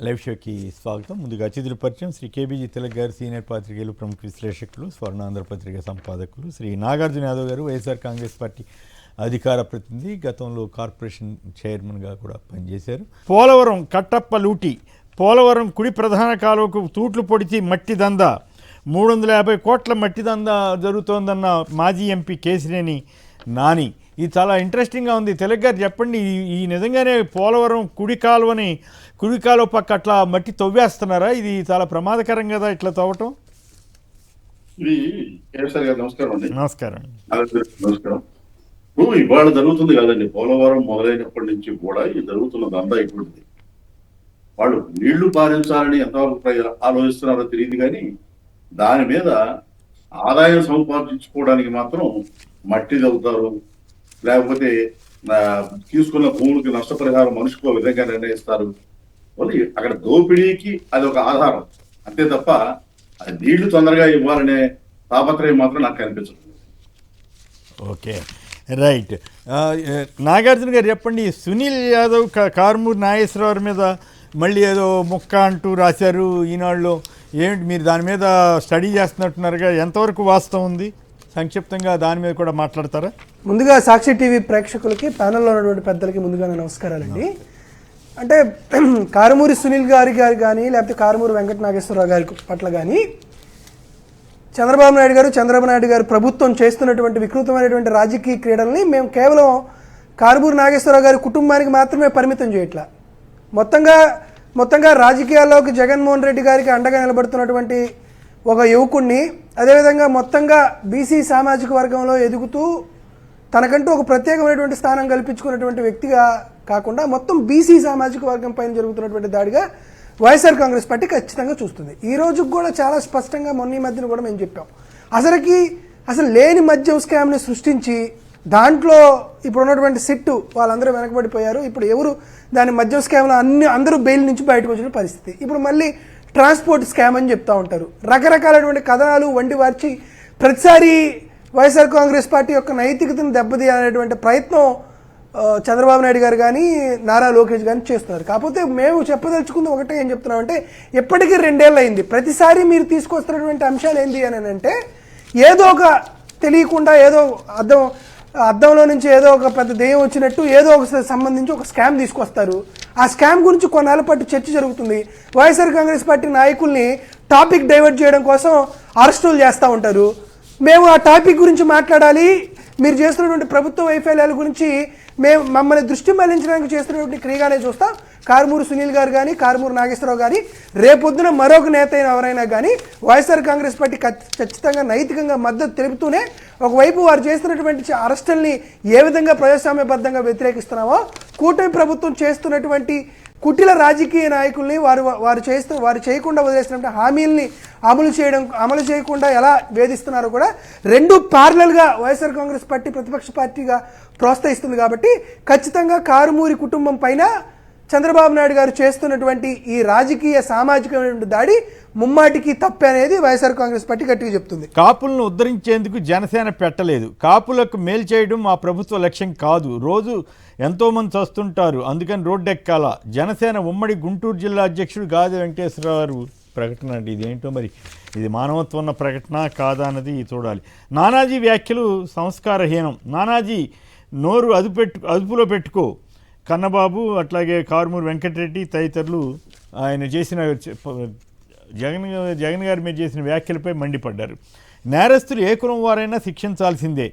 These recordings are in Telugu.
లైవ్ షోకి స్వాగతం. ముందుగా అతిథుల పరిచయం. శ్రీ కేబీజీ తిలక్ గారు, సీనియర్ పాత్రికేయులు, ప్రముఖ విశ్లేషకులు, స్వర్ణాంధ్ర పత్రిక సంపాదకులు. శ్రీ నాగార్జున యాదవ్ గారు, వైఎస్ఆర్ కాంగ్రెస్ పార్టీ అధికార ప్రతినిధి, గతంలో కార్పొరేషన్ చైర్మన్గా కూడా పనిచేశారు. పోలవరం కట్టప్ప లూటి. పోలవరం కుడి ప్రధాన కాలువకు తూట్లు పొడిచి మట్టి దందా, 350 కోట్ల మట్టి దందా జరుగుతోందన్న మాజీ ఎంపీ కేశినేని నాని. ఇది చాలా ఇంట్రెస్టింగ్గా ఉంది. తిలక్ గారు చెప్పండి, ఈ నిజంగానే పోలవరం కుడి కాలువ పక్క అట్లా మట్టి తవ్వేస్తున్నారా? ఇది చాలా ప్రమాదకరం కదా ఇట్లా తవ్వటం. నమస్కారం. ఇవాళ జరుగుతుంది కాదండి, పోలవరం మొదలైనప్పటి నుంచి కూడా ఇది జరుగుతున్న దందా ఇటువంటిది. వాళ్ళు నీళ్లు పారించాలని ఎంతవరకు ఆలోచిస్తున్నారో తెలియదు, కానీ దాని మీద ఆదాయం సంపాదించుకోవడానికి మాత్రం మట్టి తవ్వుతారు, లేకపోతే తీసుకున్న భూములకి నష్టపరిహారం మనిషికో విధంగా నిర్ణయిస్తారు. అక్కడ దోపిడీకి అది ఒక ఆధారం అంతే తప్ప అది నీళ్లు తొందరగా ఇవ్వాలనే తాపత్రయం మాత్రం నాకు కనిపించదు. Okay, right. నాగార్జున గారు చెప్పండి, సునీల్ యాదవ్ కారుమూరి నాగేశ్వరరావు మీద మళ్ళీ ఏదో ముక్క అంటూ రాశారు ఈనాడులో. ఏమిటి, మీరు దాని మీద స్టడీ చేస్తున్నట్టున్నారుగా, ఎంతవరకు వాస్తవం ఉంది? సంక్షిప్తంగా దాని మీద కూడా మాట్లాడతారా? ముందుగా సాక్షి టీవీ ప్రేక్షకులకి, ప్యానెల్లో ఉన్నటువంటి పెద్దలకి ముందుగా నమస్కారాలండి. అంటే కారుమూరి సునీల్ గారి కానీ లేకపోతే కారుమూరి వెంకట నాగేశ్వరరావు గారి పట్ల కానీ చంద్రబాబు నాయుడు గారు ప్రభుత్వం చేస్తున్నటువంటి వికృతమైనటువంటి రాజకీయ క్రీడల్ని మేము కేవలం కారుమూరి నాగేశ్వరరావు గారి కుటుంబానికి మాత్రమే పరిమితం చేయట్లా. మొత్తంగా రాజకీయాల్లోకి జగన్మోహన్ రెడ్డి గారికి అండగా నిలబడుతున్నటువంటి ఒక యువకుడిని, అదేవిధంగా మొత్తంగా బీసీ సామాజిక వర్గంలో ఎదుగుతూ తనకంటూ ఒక ప్రత్యేకమైనటువంటి స్థానం కల్పించుకున్నటువంటి వ్యక్తిగా కాకుండా మొత్తం బీసీ సామాజిక వర్గం పైన జరుగుతున్నటువంటి దాడిగా వైఎస్ఆర్ కాంగ్రెస్ పార్టీ ఖచ్చితంగా చూస్తుంది. ఈ రోజుకు కూడా చాలా స్పష్టంగా మొన్న ఈ మధ్యన కూడా మేము చెప్పాం, అసలు లేని మద్యం స్కామ్ని సృష్టించి దాంట్లో ఇప్పుడు ఉన్నటువంటి సిట్టు వాళ్ళందరూ వెనకబడిపోయారు. ఇప్పుడు ఎవరు దాని మద్యం స్కామ్లో అందరూ బెయిల్ నుంచి బయటకు వచ్చిన పరిస్థితి. ఇప్పుడు మళ్ళీ ట్రాన్స్పోర్ట్ స్కామ్ అని చెప్తూ ఉంటారు. రకరకాలైనటువంటి కథనాలు వండి వార్చి ప్రతిసారి వైఎస్ఆర్ కాంగ్రెస్ పార్టీ యొక్క నైతికతను దెబ్బతీయాలనేటువంటి ప్రయత్నం చంద్రబాబు నాయుడు గారు కానీ నారా లోకేష్ కానీ చేస్తున్నారు. కాకపోతే మేము చెప్పదలుచుకుంది ఒకటే, ఏం చెప్తున్నామంటే ఎప్పటికీ 2 ఏళ్ళు అయింది. ప్రతిసారి మీరు తీసుకొస్తున్నటువంటి అంశాలు ఏంటి అని అంటే ఏదో ఒక తెలియకుండా ఏదో అద్దంలో నుంచి ఏదో ఒక పెద్ద దెయ్యం వచ్చినట్టు ఏదో ఒక సంబంధించి ఒక స్కామ్ తీసుకొస్తారు. ఆ స్కామ్ గురించి కొన్నాళ్ళ పాటు చర్చ జరుగుతుంది. వైఎస్ఆర్ కాంగ్రెస్ పార్టీ నాయకుల్ని టాపిక్ డైవర్ట్ చేయడం కోసం అరెస్టులు చేస్తూ ఉంటారు. మేము ఆ టాపిక్ గురించి మాట్లాడాలి, మీరు చేస్తున్నటువంటి ప్రభుత్వ వైఫల్యాల గురించి మమ్మల్ని దృష్టి మళ్లించడానికి చేస్తున్నటువంటి క్రియగానే చూస్తాం. కారుమూరి సునీల్ గారు కానీ కారుమూరి నాగేశ్వరరావు కానీ రేపొద్దున మరొక నేత అయిన ఎవరైనా కానీ వైఎస్ఆర్ కాంగ్రెస్ పార్టీ ఖచ్చితంగా నైతికంగా మద్దతు తెలుపుతూనే ఒకవైపు వారు చేస్తున్నటువంటి అరెస్టుల్ని ఏ విధంగా ప్రజాస్వామ్యబద్ధంగా వ్యతిరేకిస్తున్నామో, కూటమి ప్రభుత్వం చేస్తున్నటువంటి కుటిల రాజకీయ నాయకుల్ని వారు చేయకుండా వదిలేసినటువంటి హామీల్ని అమలు చేయకుండా ఎలా వేధిస్తున్నారో కూడా 2 ప్యారలల్గా వైఎస్ఆర్ కాంగ్రెస్ పార్టీ ప్రతిపక్ష పార్టీగా ప్రోత్సహిస్తుంది. కాబట్టి ఖచ్చితంగా కారుమూరి కుటుంబం పైన చంద్రబాబు నాయుడు గారు చేస్తున్నటువంటి ఈ రాజకీయ సామాజికమైనటువంటి దాడి ముమ్మాటికి తప్పే అనేది వైఎస్ఆర్ కాంగ్రెస్ పార్టీ గట్టిగా చెప్తుంది. కాపులను ఉద్ధరించేందుకు జనసేన పెట్టలేదు. కాపులకు మేలు చేయడం మా ప్రభుత్వ లక్ష్యం కాదు. రోజు ఎంతోమంది చస్తుంటారు, అందుకని రోడ్డెక్కాల. జనసేన ఉమ్మడి గుంటూరు జిల్లా అధ్యక్షుడు గాది వెంకటేశ్వరరావు గారు ప్రకటన. అంటే ఇదేంటో మరి, ఇది మానవత్వం ఉన్న ప్రకటన కాదా అన్నది చూడాలి. నానాజీ వ్యాఖ్యలు సంస్కారహీనం. నానాజీ నోరు అదుపులో పెట్టుకో. కన్నబాబు, అట్లాగే కారుమూరి వెంకటరెడ్డి తదితరులు ఆయన చేసిన జగన్ గారి మీద చేసిన వ్యాఖ్యలపై మండిపడ్డారు. నేరస్తులు ఏ కులం వారైనా శిక్షించాల్సిందే.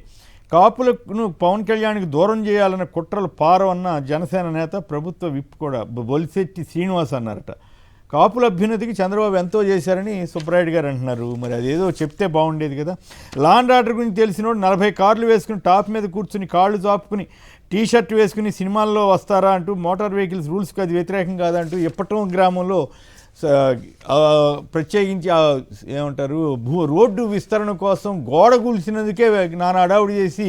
కాపులను పవన్ కళ్యాణ్కి దూరం చేయాలన్న కుట్రలు పారవన్న జనసేన నేత, ప్రభుత్వ విప్ కూడా బొలిశెట్టి శ్రీనివాస్ అన్నారట. కాపుల అభ్యున్నతికి చంద్రబాబు ఎంతో చేశారని సుబ్బరాయుడు గారు అంటున్నారు. మరి అదేదో చెప్తే బాగుండేది కదా. లా అండ్ ఆర్డర్ గురించి తెలిసినోడు 40 కార్లు వేసుకుని టాప్ మీద కూర్చుని కాళ్ళు చాపుకుని టీషర్ట్ వేసుకుని సినిమాల్లో వస్తారా అంటూ, మోటార్ వెహికల్స్ రూల్స్కి అది వ్యతిరేకం కాదంటూ ఇప్పటం గ్రామంలో ప్రత్యేకించి ఏమంటారు రోడ్డు విస్తరణ కోసం గోడ కూల్చినందుకే నానా అడావుడి చేసి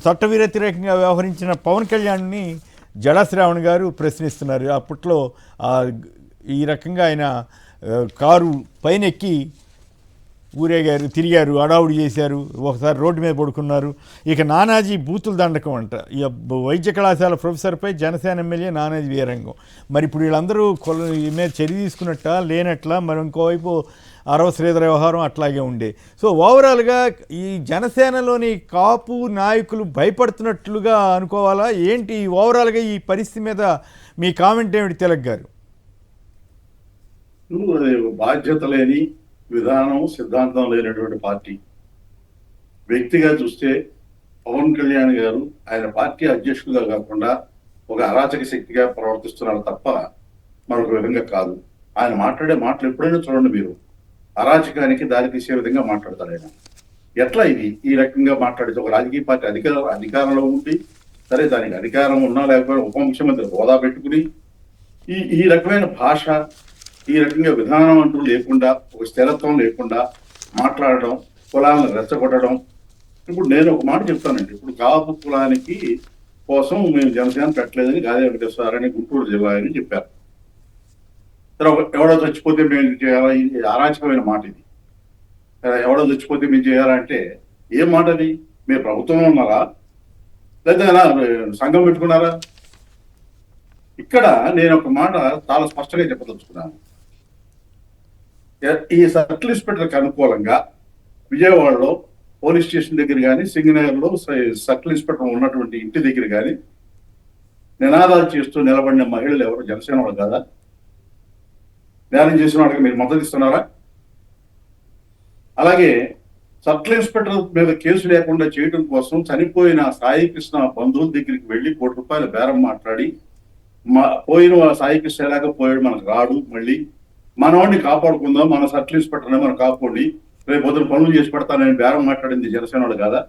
చట్ట వ్యతిరేకంగా వ్యవహరించిన పవన్ కళ్యాణ్ని జడశ్రావణ్ గారు ప్రశ్నిస్తున్నారు. అప్పట్లో ఈ రకంగా ఆయన కారు పైనెక్కి ఊరేగారు, తిరిగారు, అడావుడి చేశారు, ఒకసారి రోడ్డు మీద పడుకున్నారు. ఇక నానాజీ బూతుల దండకం అంట. ఈ వైద్య కళాశాల ప్రొఫెసర్పై జనసేన ఎమ్మెల్యే నానాజీ వీరంగం. మరి ఇప్పుడు వీళ్ళందరూ ఈ మీద చర్య తీసుకున్నట్ట లేనట్లా, మరి ఇంకోవైపు అరవ శ్రీధర వ్యవహారం అట్లాగే ఉండే. సో ఓవరాల్గా ఈ జనసేనలోని కాపు నాయకులు భయపడుతున్నట్లుగా అనుకోవాలా ఏంటి? ఓవరాల్గా ఈ పరిస్థితి మీద మీ కామెంట్ ఏమిటి తిలక్ గారు? బాధ్యత లేని విధానం, సిద్ధాంతం లేనటువంటి పార్టీ. వ్యక్తిగా చూస్తే పవన్ కళ్యాణ్ గారు ఆయన పార్టీ అధ్యక్షుడిగా కాకుండా ఒక అరాచక శక్తిగా ప్రవర్తిస్తున్నారు తప్ప మరొక విధంగా కాదు. ఆయన మాట్లాడే మాటలు ఎప్పుడైనా చూడండి మీరు, అరాచకానికి దారి తీసే విధంగా మాట్లాడతారు ఆయన. ఎట్లా ఇది ఈ రకంగా మాట్లాడితే ఒక రాజకీయ పార్టీ అధికారంలో ఉండి, సరే దానికి అధికారం ఉన్నా లేకపోయినా ఉప ముఖ్యమంత్రి హోదా పెట్టుకుని ఈ రకమైన భాష, ఈ రకంగా విధానం అంటూ లేకుండా, ఒక స్థిరత్వం లేకుండా మాట్లాడడం, కులాలను రెచ్చగొట్టడం. ఇప్పుడు నేను ఒక మాట చెప్తానండి. ఇప్పుడు కాపు కులానికి కోసం మేము జనసేన పెట్టలేదని గాదే వెంకటేశ్వర గుంటూరు జిల్లా అని చెప్పారు. ఎవడో చచ్చిపోతే మేము చేయాలా? ఇది అరాచకమైన మాట. ఇది ఎవడో చచ్చిపోతే మేము చేయాలంటే ఏం మాట అది? మీరు ప్రభుత్వంలో ఉన్నారా లేదా సంఘం పెట్టుకున్నారా? ఇక్కడ నేను ఒక మాట చాలా స్పష్టంగా చెప్పదలుచుకున్నాను. ఈ సర్కిల్ ఇన్స్పెక్టర్కి అనుకూలంగా విజయవాడలో పోలీస్ స్టేషన్ దగ్గర కానీ, సింగనగర్లో సర్కిల్ ఇన్స్పెక్టర్ ఉన్నటువంటి ఇంటి దగ్గర కానీ నినాదాలు చేస్తూ నిలబడిన మహిళలు ఎవరు జనసేన వాళ్ళు కాదా? ధ్యానం చేసిన వాడికి మీరు మద్దతు ఇస్తున్నారా? అలాగే సర్కిల్ ఇన్స్పెక్టర్ మీద కేసు లేకుండా చేయడం కోసం చనిపోయిన సాయి కృష్ణ బంధువుల దగ్గరికి వెళ్ళి ₹1 బేరం మాట్లాడి, పోయిన సాయి కృష్ణ ఎలాగ పోయాడు, మనకు రాడు, మళ్ళీ మనవాడిని కాపాడుకుందాం, మన సర్కిల్ ఇన్స్పెక్టర్ని మనం కాపాడి రేపు పొద్దున పనులు చేసి పెడతానని బేరం మాట్లాడింది జనసేన వాళ్ళు కాదా?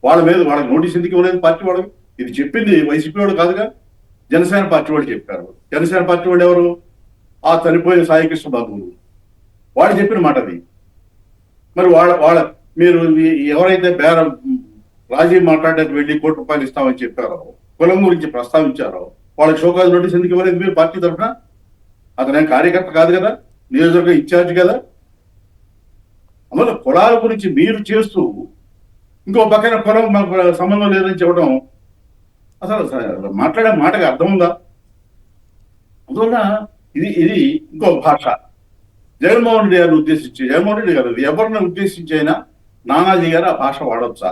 వాళ్ళకి నోటీస్ ఎందుకు ఇవ్వలేదు పార్టీ వాళ్ళు? ఇది చెప్పింది వైసీపీ వాడు కాదుగా, జనసేన పార్టీ వాళ్ళు చెప్పారు. జనసేన పార్టీ వాళ్ళు ఎవరు? ఆ చనిపోయిన సాయి కృష్ణ బంధువులు. వాళ్ళు చెప్పిన మాట అది. మరి మీరు ఎవరైతే బేరం రాజీ మాట్లాడడానికి వెళ్ళి ₹1 ఇస్తామని చెప్పారో, కులం గురించి ప్రస్తావించారో, వాళ్ళకి షోకాజ్ నోటీస్ ఎందుకు ఇవ్వలేదు మీరు పార్టీ తరఫున? అతనే కార్యకర్త కాదు కదా, నియోజకవర్గ ఇన్ఛార్జ్ కదా. అందువల్ల కులాల గురించి మీరు చేస్తూ ఇంకో పక్కన కులం మాకు సంబంధం లేదని చెప్పడం అసలు మాట్లాడే మాటకి అర్థం ఉందా? అందువల్ల ఇది ఇంకో భాష. జగన్మోహన్ రెడ్డి గారిని ఉద్దేశించి, జగన్మోహన్ రెడ్డి గారు ఎవరిని ఉద్దేశించి అయినా నానాజీ గారు ఆ భాష వాడొచ్చా?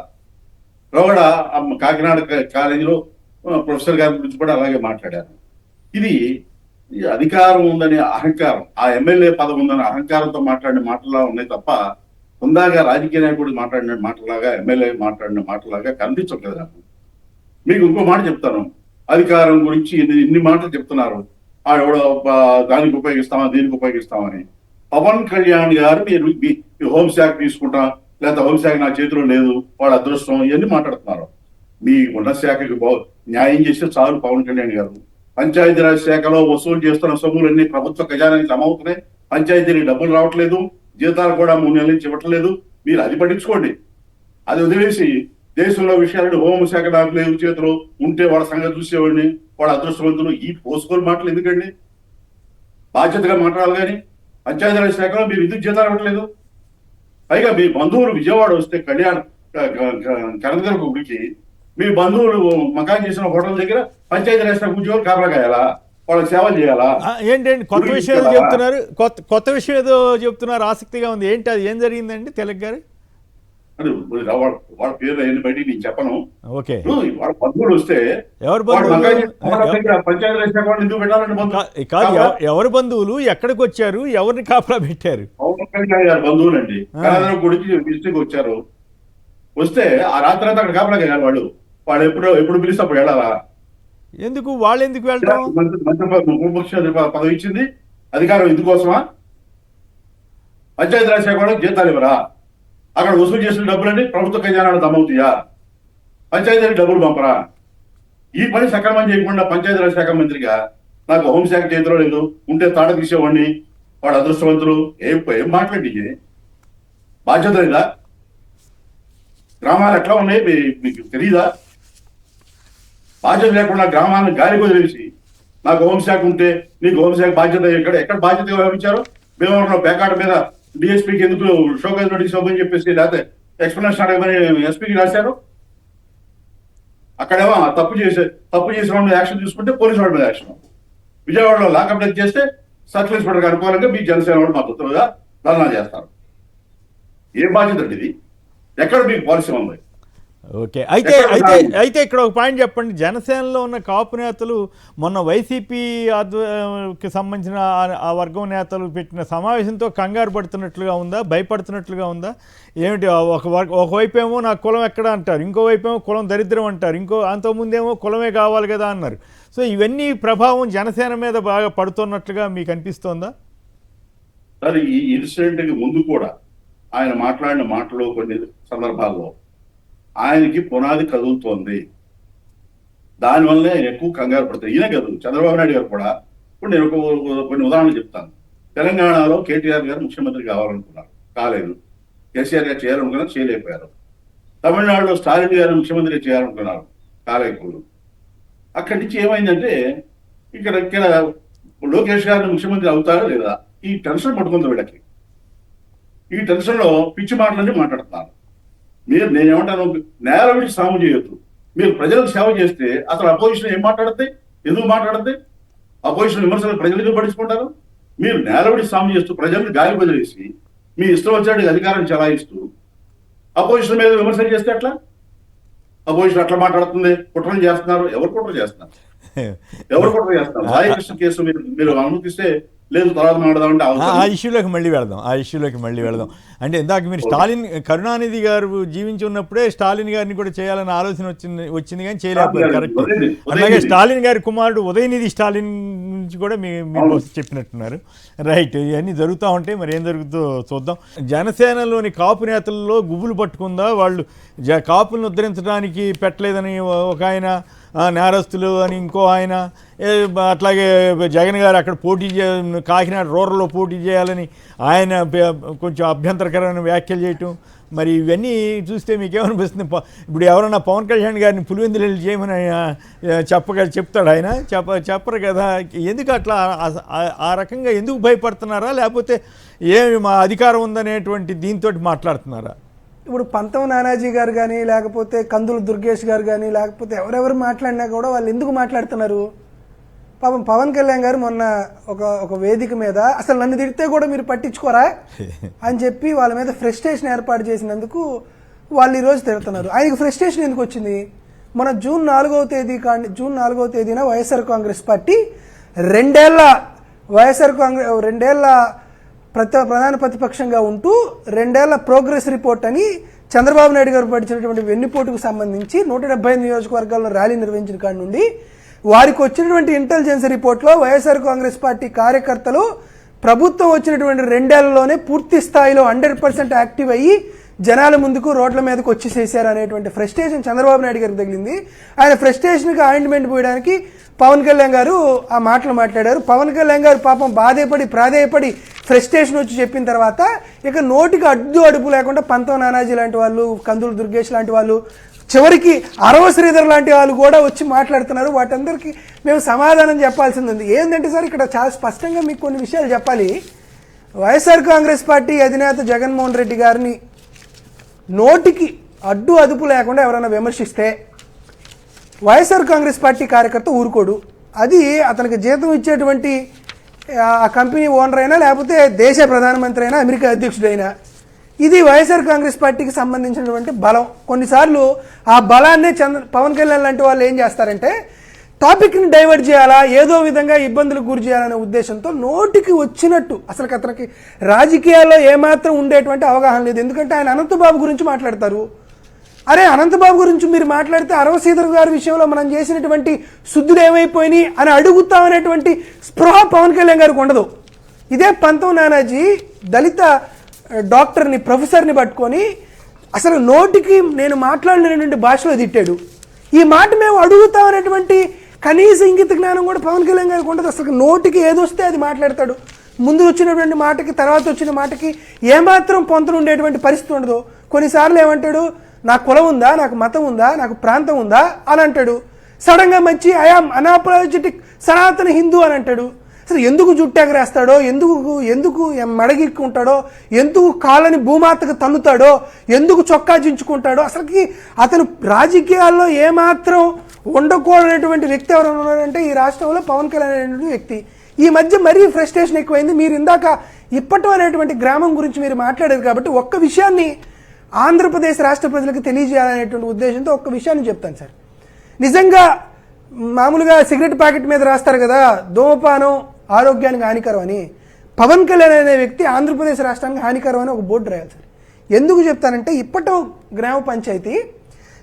రోగడ కాకినాడ కాలేజీలో ప్రొఫెసర్ గారి గురించి కూడా అలాగే మాట్లాడారు. ఇది అధికారం ఉందనే అహంకారం, ఆ ఎమ్మెల్యే పదవి ఉందనే అహంకారంతో మాట్లాడిన మాటలా ఉన్నాయి తప్ప హుందాగా రాజకీయ నాయకుడు మాట్లాడిన మాటలాగా, ఎమ్మెల్యే మాట్లాడిన మాటలాగా కనిపించట్లేదు నాకు. మీకు ఇంకో మాట చెప్తాను. అధికారం గురించి ఇన్ని మాటలు చెప్తున్నారు, ఎవడో దానికి ఉపయోగిస్తామా దీనికి ఉపయోగిస్తామని. పవన్ కళ్యాణ్ గారు మీరు హోంశాఖ తీసుకుంటా, లేదా హోంశాఖ నా చేతిలో లేదు, వాళ్ళ అదృష్టం, ఇవన్నీ మాట్లాడుతున్నారు. మీ ఉన్న శాఖకి న్యాయం చేస్తే చాలు. పవన్ కళ్యాణ్ గారు పంచాయతీరాజ్ శాఖలో వసూలు చేస్తున్న సొమ్ములన్నీ ప్రభుత్వ ఖజానానికి జమ అవుతున్నాయి. పంచాయతీలకు డబ్బులు రావట్లేదు, జీతాలు కూడా 3 నెలల నుంచి ఇవ్వట్లేదు. మీరు అది పట్టించుకోండి. అది వదిలేసి దేశంలో విషయాలను హోంశాఖ నాకు లేదు చేతిలో, ఉంటే వాళ్ళ సంగతి చూసేవాడిని, వాళ్ళ అదృష్టవంతులు, ఈ పోసుకోని మాటలు ఎందుకండి? బాధ్యతగా మాట్లాడాలి. కానీ పంచాయతీరాజ్ శాఖలో మీరు ఎందుకు జీతాలు ఇవ్వట్లేదు? పైగా మీ బంధువులు విజయవాడ వస్తే కనకదుర్గ గుడికి మీ బంధువులు మకాన్ చేసిన హోటల్ దగ్గర పంచాయతీరాజ్ శాఖ ఉద్యోగులు కాపలా కాయాలా? వాళ్ళకి సేవలు చేయాలా? ఏంటండి కొత్త విషయం ఏదో చెప్తున్నారు, కొత్త విషయం ఏదో చెప్తున్నారు, ఆసక్తిగా ఉంది. ఏంటి అది? ఏం జరిగిందండి తిలక్ గారు? వాళ్ళ పేరు అయిన బయట నేను చెప్పను. ఓకే, వాళ్ళ బంధువులు వస్తే పంచాయతీరాజ్ శాఖ వాళ్ళు ఎందుకు పెట్టాలండి? కాదు, ఎవరి బంధువులు ఎక్కడికి వచ్చారు, ఎవరిని కాపలా పెట్టారు? పవన్ కళ్యాణ్ గారి బంధువులు అండి. కనకదుర్గ గుడికి విజిటింగ్ వచ్చారు. వస్తే ఆ రాత్రి అంతా అక్కడ కాపలా కాయాలి. వాళ్ళు ఎప్పుడు పిలిస్తే అప్పుడు వెళ్ళాలా? ఎందుకు వాళ్ళు ఎందుకు వెళ్ళడం? మంత్రి పదవి ఇచ్చింది అధికారం ఇందుకోసమా? పంచాయతీరాజ్ శాఖ వాళ్ళకి జీతాలు ఇవ్వరా? అక్కడ వసూలు చేసిన డబ్బులన్నీ ప్రభుత్వ ఖజానాలు దమవుతాయా? పంచాయతీరాజ్ డబ్బులు పంపరా? ఈ పని సక్రమం చేయకుండా పంచాయతీరాజ్ శాఖ మంత్రిగా నాకు హోంశాఖ చేతిలో లేదు, ఉంటే తాట తీసేవాడిని, వాడు అదృష్టవంతులు, ఏం మాట్లాడి బాధ్యత లేదా? గ్రామాలు ఎట్లా ఉన్నాయి మీకు తెలీదా? బాధ్యత లేకుండా గ్రామాన్ని గాలి వదిలేసి నాకు హోంశాఖ ఉంటే నీకు హోంశాఖ బాధ్యత ఎక్కడ బాధ్యత వ్యవహరించారు? భీమవరంలో పేకాట మీద డిఎస్పీకి ఎందుకు షోకాజ్ నోటీస్ ఇవ్వమని చెప్పేసి లేకపోతే ఎక్స్ప్లెనేషన్ అడగమని ఎస్పీకి రాశారు. అక్కడేమో తప్పు చేసిన వాళ్ళు యాక్షన్ తీసుకుంటే పోలీసు వాళ్ళ మీద యాక్షన్. విజయవాడలో లాకప్ డెత్ చేస్తే సర్కిల్ ఇన్స్పెక్టర్ అనుకూలంగా మీ జనసేన వాళ్ళు మాకు ఉత్తర్వుగా ధర్నా చేస్తారు. ఏం బాధ్యత అండి ఇది? ఎక్కడ మీకు పాలసీ ఉంది? ఓకే, అయితే అయితే ఇక్కడ ఒక పాయింట్ చెప్పండి. జనసేనలో ఉన్న కాపు నేతలు మొన్న వైసీపీకి సంబంధించిన ఆ వర్గం నేతలు పెట్టిన సమావేశంతో కంగారు పడుతున్నట్లుగా ఉందా, భయపడుతున్నట్లుగా ఉందా? ఏమిటి, ఒకవైపు ఏమో నా కులం ఎక్కడ అంటారు, ఇంకోవైపు ఏమో కులం దరిద్రం అంటారు, అంతకుముందేమో కులమే కావాలి కదా అన్నారు. సో ఇవన్నీ ప్రభావం జనసేన మీద బాగా పడుతున్నట్లుగా మీకు అనిపిస్తోందా? సార్, ఈ ఇన్సిడెంట్కి ముందు కూడా ఆయన మాట్లాడిన మాటలో కొన్ని సందర్భాల్లో ఆయనకి పునాది కదులుతోంది. దానివల్లనే ఆయన ఎక్కువ కంగారు పడతారు. ఈయన కాదు, చంద్రబాబు నాయుడు గారు కూడా. ఇప్పుడు నేను కొన్ని ఉదాహరణలు చెప్తాను. తెలంగాణలో కేటీఆర్ గారు ముఖ్యమంత్రి కావాలనుకున్నారు, కాలేదు. కేసీఆర్ గారు చేయాలనుకున్నారు, చేయలేకపోయారు. తమిళనాడులో స్టాలిన్ గారు ముఖ్యమంత్రి చేయాలనుకున్నారు, కాలేకపోయారు. అక్కడి నుంచి ఏమైందంటే ఇక్కడ లోకేష్ గారిని ముఖ్యమంత్రి అవుతారా లేదా ఈ టెన్షన్ పట్టుకుంది వీళ్ళకి. ఈ టెన్షన్లో పిచ్చి మాటలన్నీ మాట్లాడుతున్నారు. నేనేమంటాను, నేల విడిచి సాము చేయొద్దు. మీరు ప్రజలకు సేవ చేస్తే అసలు అపోజిషన్ ఏం మాట్లాడతాయి, ఎందుకు మాట్లాడతాయి? అపోజిషన్ విమర్శలు ప్రజలకు పడుచుకుంటారు. మీరు నేల విడిచి సాము చేస్తూ ప్రజల్ని గాలి బదిలేసి మీ ఇష్టం వచ్చేటికి అధికారం చెలాయిస్తూ అపోజిషన్ మీద విమర్శలు చేస్తే అట్లా? అపోజిషన్ అట్లా మాట్లాడుతుంది, కుట్రలు చేస్తున్నారు. ఎవరు కుట్ర చేస్తున్నారు? ఎవరు కుట్ర చేస్తున్నారు? సాయికృష్ణ కేసు మీరు అనుమతిస్తే లేదు, తర్వాత మాట్లాడదామంటే ఆ ఇష్యూలోకి మళ్ళీ వెళదాం. అంటే ఇందాక మీరు కరుణానిధి గారు జీవించి ఉన్నప్పుడే స్టాలిన్ గారిని కూడా చేయాలన్న ఆలోచన వచ్చింది కానీ చేయలేకపోయారు. కరెక్ట్. అలాగే స్టాలిన్ గారి కుమారుడు ఉదయనిధి స్టాలిన్ నుంచి కూడా మీరు చెప్పినట్టున్నారు. రైట్. ఇవన్నీ జరుగుతూ ఉంటాయి, మరి ఏం జరుగుతుందో చూద్దాం. జనసేనలోని కాపు నేతల్లో గుబులు పట్టుకుందా? వాళ్ళు కాపులను ఉద్ధరించడానికి పెట్టలేదని ఒక ఆయన, నేరస్తులు అని ఇంకో ఆయన, అట్లాగే జగన్ గారు అక్కడ కాకినాడ రూరల్లో పోటీ చేయాలని ఆయన కొంచెం అభ్యంతరకరమైన వ్యాఖ్యలు చేయటం. మరి ఇవన్నీ చూస్తే మీకేమనిపిస్తుంది? ఇప్పుడు ఎవరన్నా పవన్ కళ్యాణ్ గారిని పులివెందులు చేయమని చెప్తాడు ఆయన? చెప్పరు కదా. ఎందుకు అట్లా ఆ రకంగా ఎందుకు భయపడుతున్నారా? లేకపోతే ఏమి మా అధికారం ఉందనేటువంటి దీంతో మాట్లాడుతున్నారా? ఇప్పుడు పంతం నానాజీ గారు కానీ, లేకపోతే కందుల దుర్గేష్ గారు కానీ, లేకపోతే ఎవరెవరు మాట్లాడినా కూడా వాళ్ళు ఎందుకు మాట్లాడుతున్నారు? పాపం పవన్ కళ్యాణ్ గారు మొన్న ఒక వేదిక మీద అసలు నన్ను తిడితే కూడా మీరు పట్టించుకోరా అని చెప్పి వాళ్ళ మీద ఫ్రస్ట్రేషన్ ఏర్పాటు చేసినందుకు వాళ్ళు ఈరోజు తిడుతున్నారు. ఆయనకు ఫ్రస్ట్రేషన్ ఎందుకు వచ్చింది? మన జూన్ 4వ తేదీన వైఎస్ఆర్ కాంగ్రెస్ పార్టీ రెండేళ్ల ప్రధాన ప్రతిపక్షంగా ఉంటూ 2 ఏళ్ల ప్రోగ్రెస్ రిపోర్ట్ అని చంద్రబాబు నాయుడు గారు పడిచినటువంటి వెన్నుపోటుకు సంబంధించి 175 నియోజకవర్గాల్లో ర్యాలీ నిర్వహించిన కాడి నుండి వారికి వచ్చినటువంటి ఇంటెలిజెన్స్ రిపోర్ట్లో వైఎస్ఆర్ కాంగ్రెస్ పార్టీ కార్యకర్తలు ప్రభుత్వం వచ్చినటువంటి 2 ఏళ్లలోనే పూర్తి స్థాయిలో 100% యాక్టివ్ అయ్యి జనాల ముందుకు రోడ్ల మీదకి వచ్చేసేసారు అనేటువంటి ఫ్రస్ట్రేషన్ చంద్రబాబు నాయుడు గారికి తగిలింది. ఆయన ఫ్రస్ట్రేషన్కి ఆయింట్మెంట్ పోయడానికి పవన్ కళ్యాణ్ గారు ఆ మాటలు మాట్లాడారు. పవన్ కళ్యాణ్ గారు పాపం ప్రాధేయపడి ఫ్రస్ట్రేషన్ వచ్చి చెప్పిన తర్వాత ఇక నోటికి అడుపు లేకుండా పంతం నానాజీ లాంటి వాళ్ళు, కందుల దుర్గేష్ లాంటి వాళ్ళు, చివరికి అరవ శ్రీధర్ లాంటి వాళ్ళు కూడా వచ్చి మాట్లాడుతున్నారు. వాటందరికీ మేము సమాధానం చెప్పాల్సింది ఉంది. ఏంటంటే సార్, ఇక్కడ చాలా స్పష్టంగా మీకు కొన్ని విషయాలు చెప్పాలి. వైఎస్ఆర్ కాంగ్రెస్ పార్టీ అధినేత జగన్మోహన్ రెడ్డి గారిని నోటికి అదుపు లేకుండా ఎవరైనా విమర్శిస్తే వైఎస్ఆర్ కాంగ్రెస్ పార్టీ కార్యకర్త ఊరుకోడు. అది అతనికి జీతం ఇచ్చేటువంటి ఆ కంపెనీ ఓనర్ అయినా, లేకపోతే దేశ ప్రధానమంత్రి అయినా, అమెరికా అధ్యక్షుడైనా, ఇది వైఎస్ఆర్ కాంగ్రెస్ పార్టీకి సంబంధించినటువంటి బలం. కొన్నిసార్లు ఆ బలాన్నే పవన్ కళ్యాణ్ లాంటి వాళ్ళు ఏం చేస్తారంటే టాపిక్ని డైవర్ట్ చేయాలా, ఏదో విధంగా ఇబ్బందులకు గురి చేయాలనే ఉద్దేశంతో నోటికి వచ్చినట్టు, అసలు అతనికి రాజకీయాల్లో ఏమాత్రం ఉండేటువంటి అవగాహన లేదు. ఎందుకంటే ఆయన అనంతబాబు గురించి మాట్లాడతారు. అరే, అనంతబాబు గురించి మీరు మాట్లాడితే అరవ శ్రీధర్ గారి విషయంలో మనం చేసినటువంటి శుద్ధులు ఏమైపోయినాయి అని అడుగుతామనేటువంటి స్పృహ పవన్ కళ్యాణ్ గారికి ఉండదు. ఇదే పంతం నానాజీ దళిత డాక్టర్ని, ప్రొఫెసర్ని పట్టుకొని అసలు నోటికి నేను మాట్లాడినటువంటి భాషలో తిట్టాడు. ఈ మాట మేము అడుగుతామనేటువంటి కనీస ఇంగిత జ్ఞానం కూడా పవన్ కళ్యాణ్ గారికి ఉండదు. అసలు నోటికి ఏదొస్తే అది మాట్లాడతాడు. ముందు వచ్చినటువంటి మాటకి తర్వాత వచ్చిన మాటకి ఏమాత్రం పొంతన ఉండేటువంటి పరిస్థితి ఉండదు. కొన్నిసార్లు ఏమంటాడు, నాకు కులం ఉందా, నాకు మతం ఉందా, నాకు ప్రాంతం ఉందా అని అంటాడు. సడన్గా మంచి ఐఆమ్ అన్అపాలజెటిక్ సనాతన హిందూ అని అంటాడు. అసలు ఎందుకు జుట్టెగరేస్తాడో, ఎందుకు మెడగిక్కుంటాడో, ఎందుకు కాళ్ళని భూమాతకు తన్నుతాడో, ఎందుకు చొక్కా చించుకుంటాడో, అసలుకి అతను రాజకీయాల్లో ఏమాత్రం ఉండకూడనటువంటి వ్యక్తి ఎవరైనా ఉన్నారంటే ఈ రాష్ట్రంలో పవన్ కళ్యాణ్ అనేటువంటి వ్యక్తి. ఈ మధ్య మరీ ఫ్రస్ట్రేషన్ ఎక్కువైంది. మీరు ఇందాక ఇప్పటం అనేటువంటి గ్రామం గురించి మీరు మాట్లాడారు కాబట్టి ఒక్క విషయాన్ని ఆంధ్రప్రదేశ్ రాష్ట్ర ప్రజలకు తెలియజేయాలనేటువంటి ఉద్దేశంతో ఒక్క విషయాన్ని చెప్తాను సార్. నిజంగా మామూలుగా సిగరెట్ ప్యాకెట్ మీద రాస్తారు కదా ధూమపానం ఆరోగ్యానికి హానికరం అని, పవన్ కళ్యాణ్ అనే వ్యక్తి ఆంధ్రప్రదేశ్ రాష్ట్రానికి హానికరం అని ఒక బోర్డు రాయాలి సార్. ఎందుకు చెప్తానంటే ఇప్పటం గ్రామ పంచాయతీ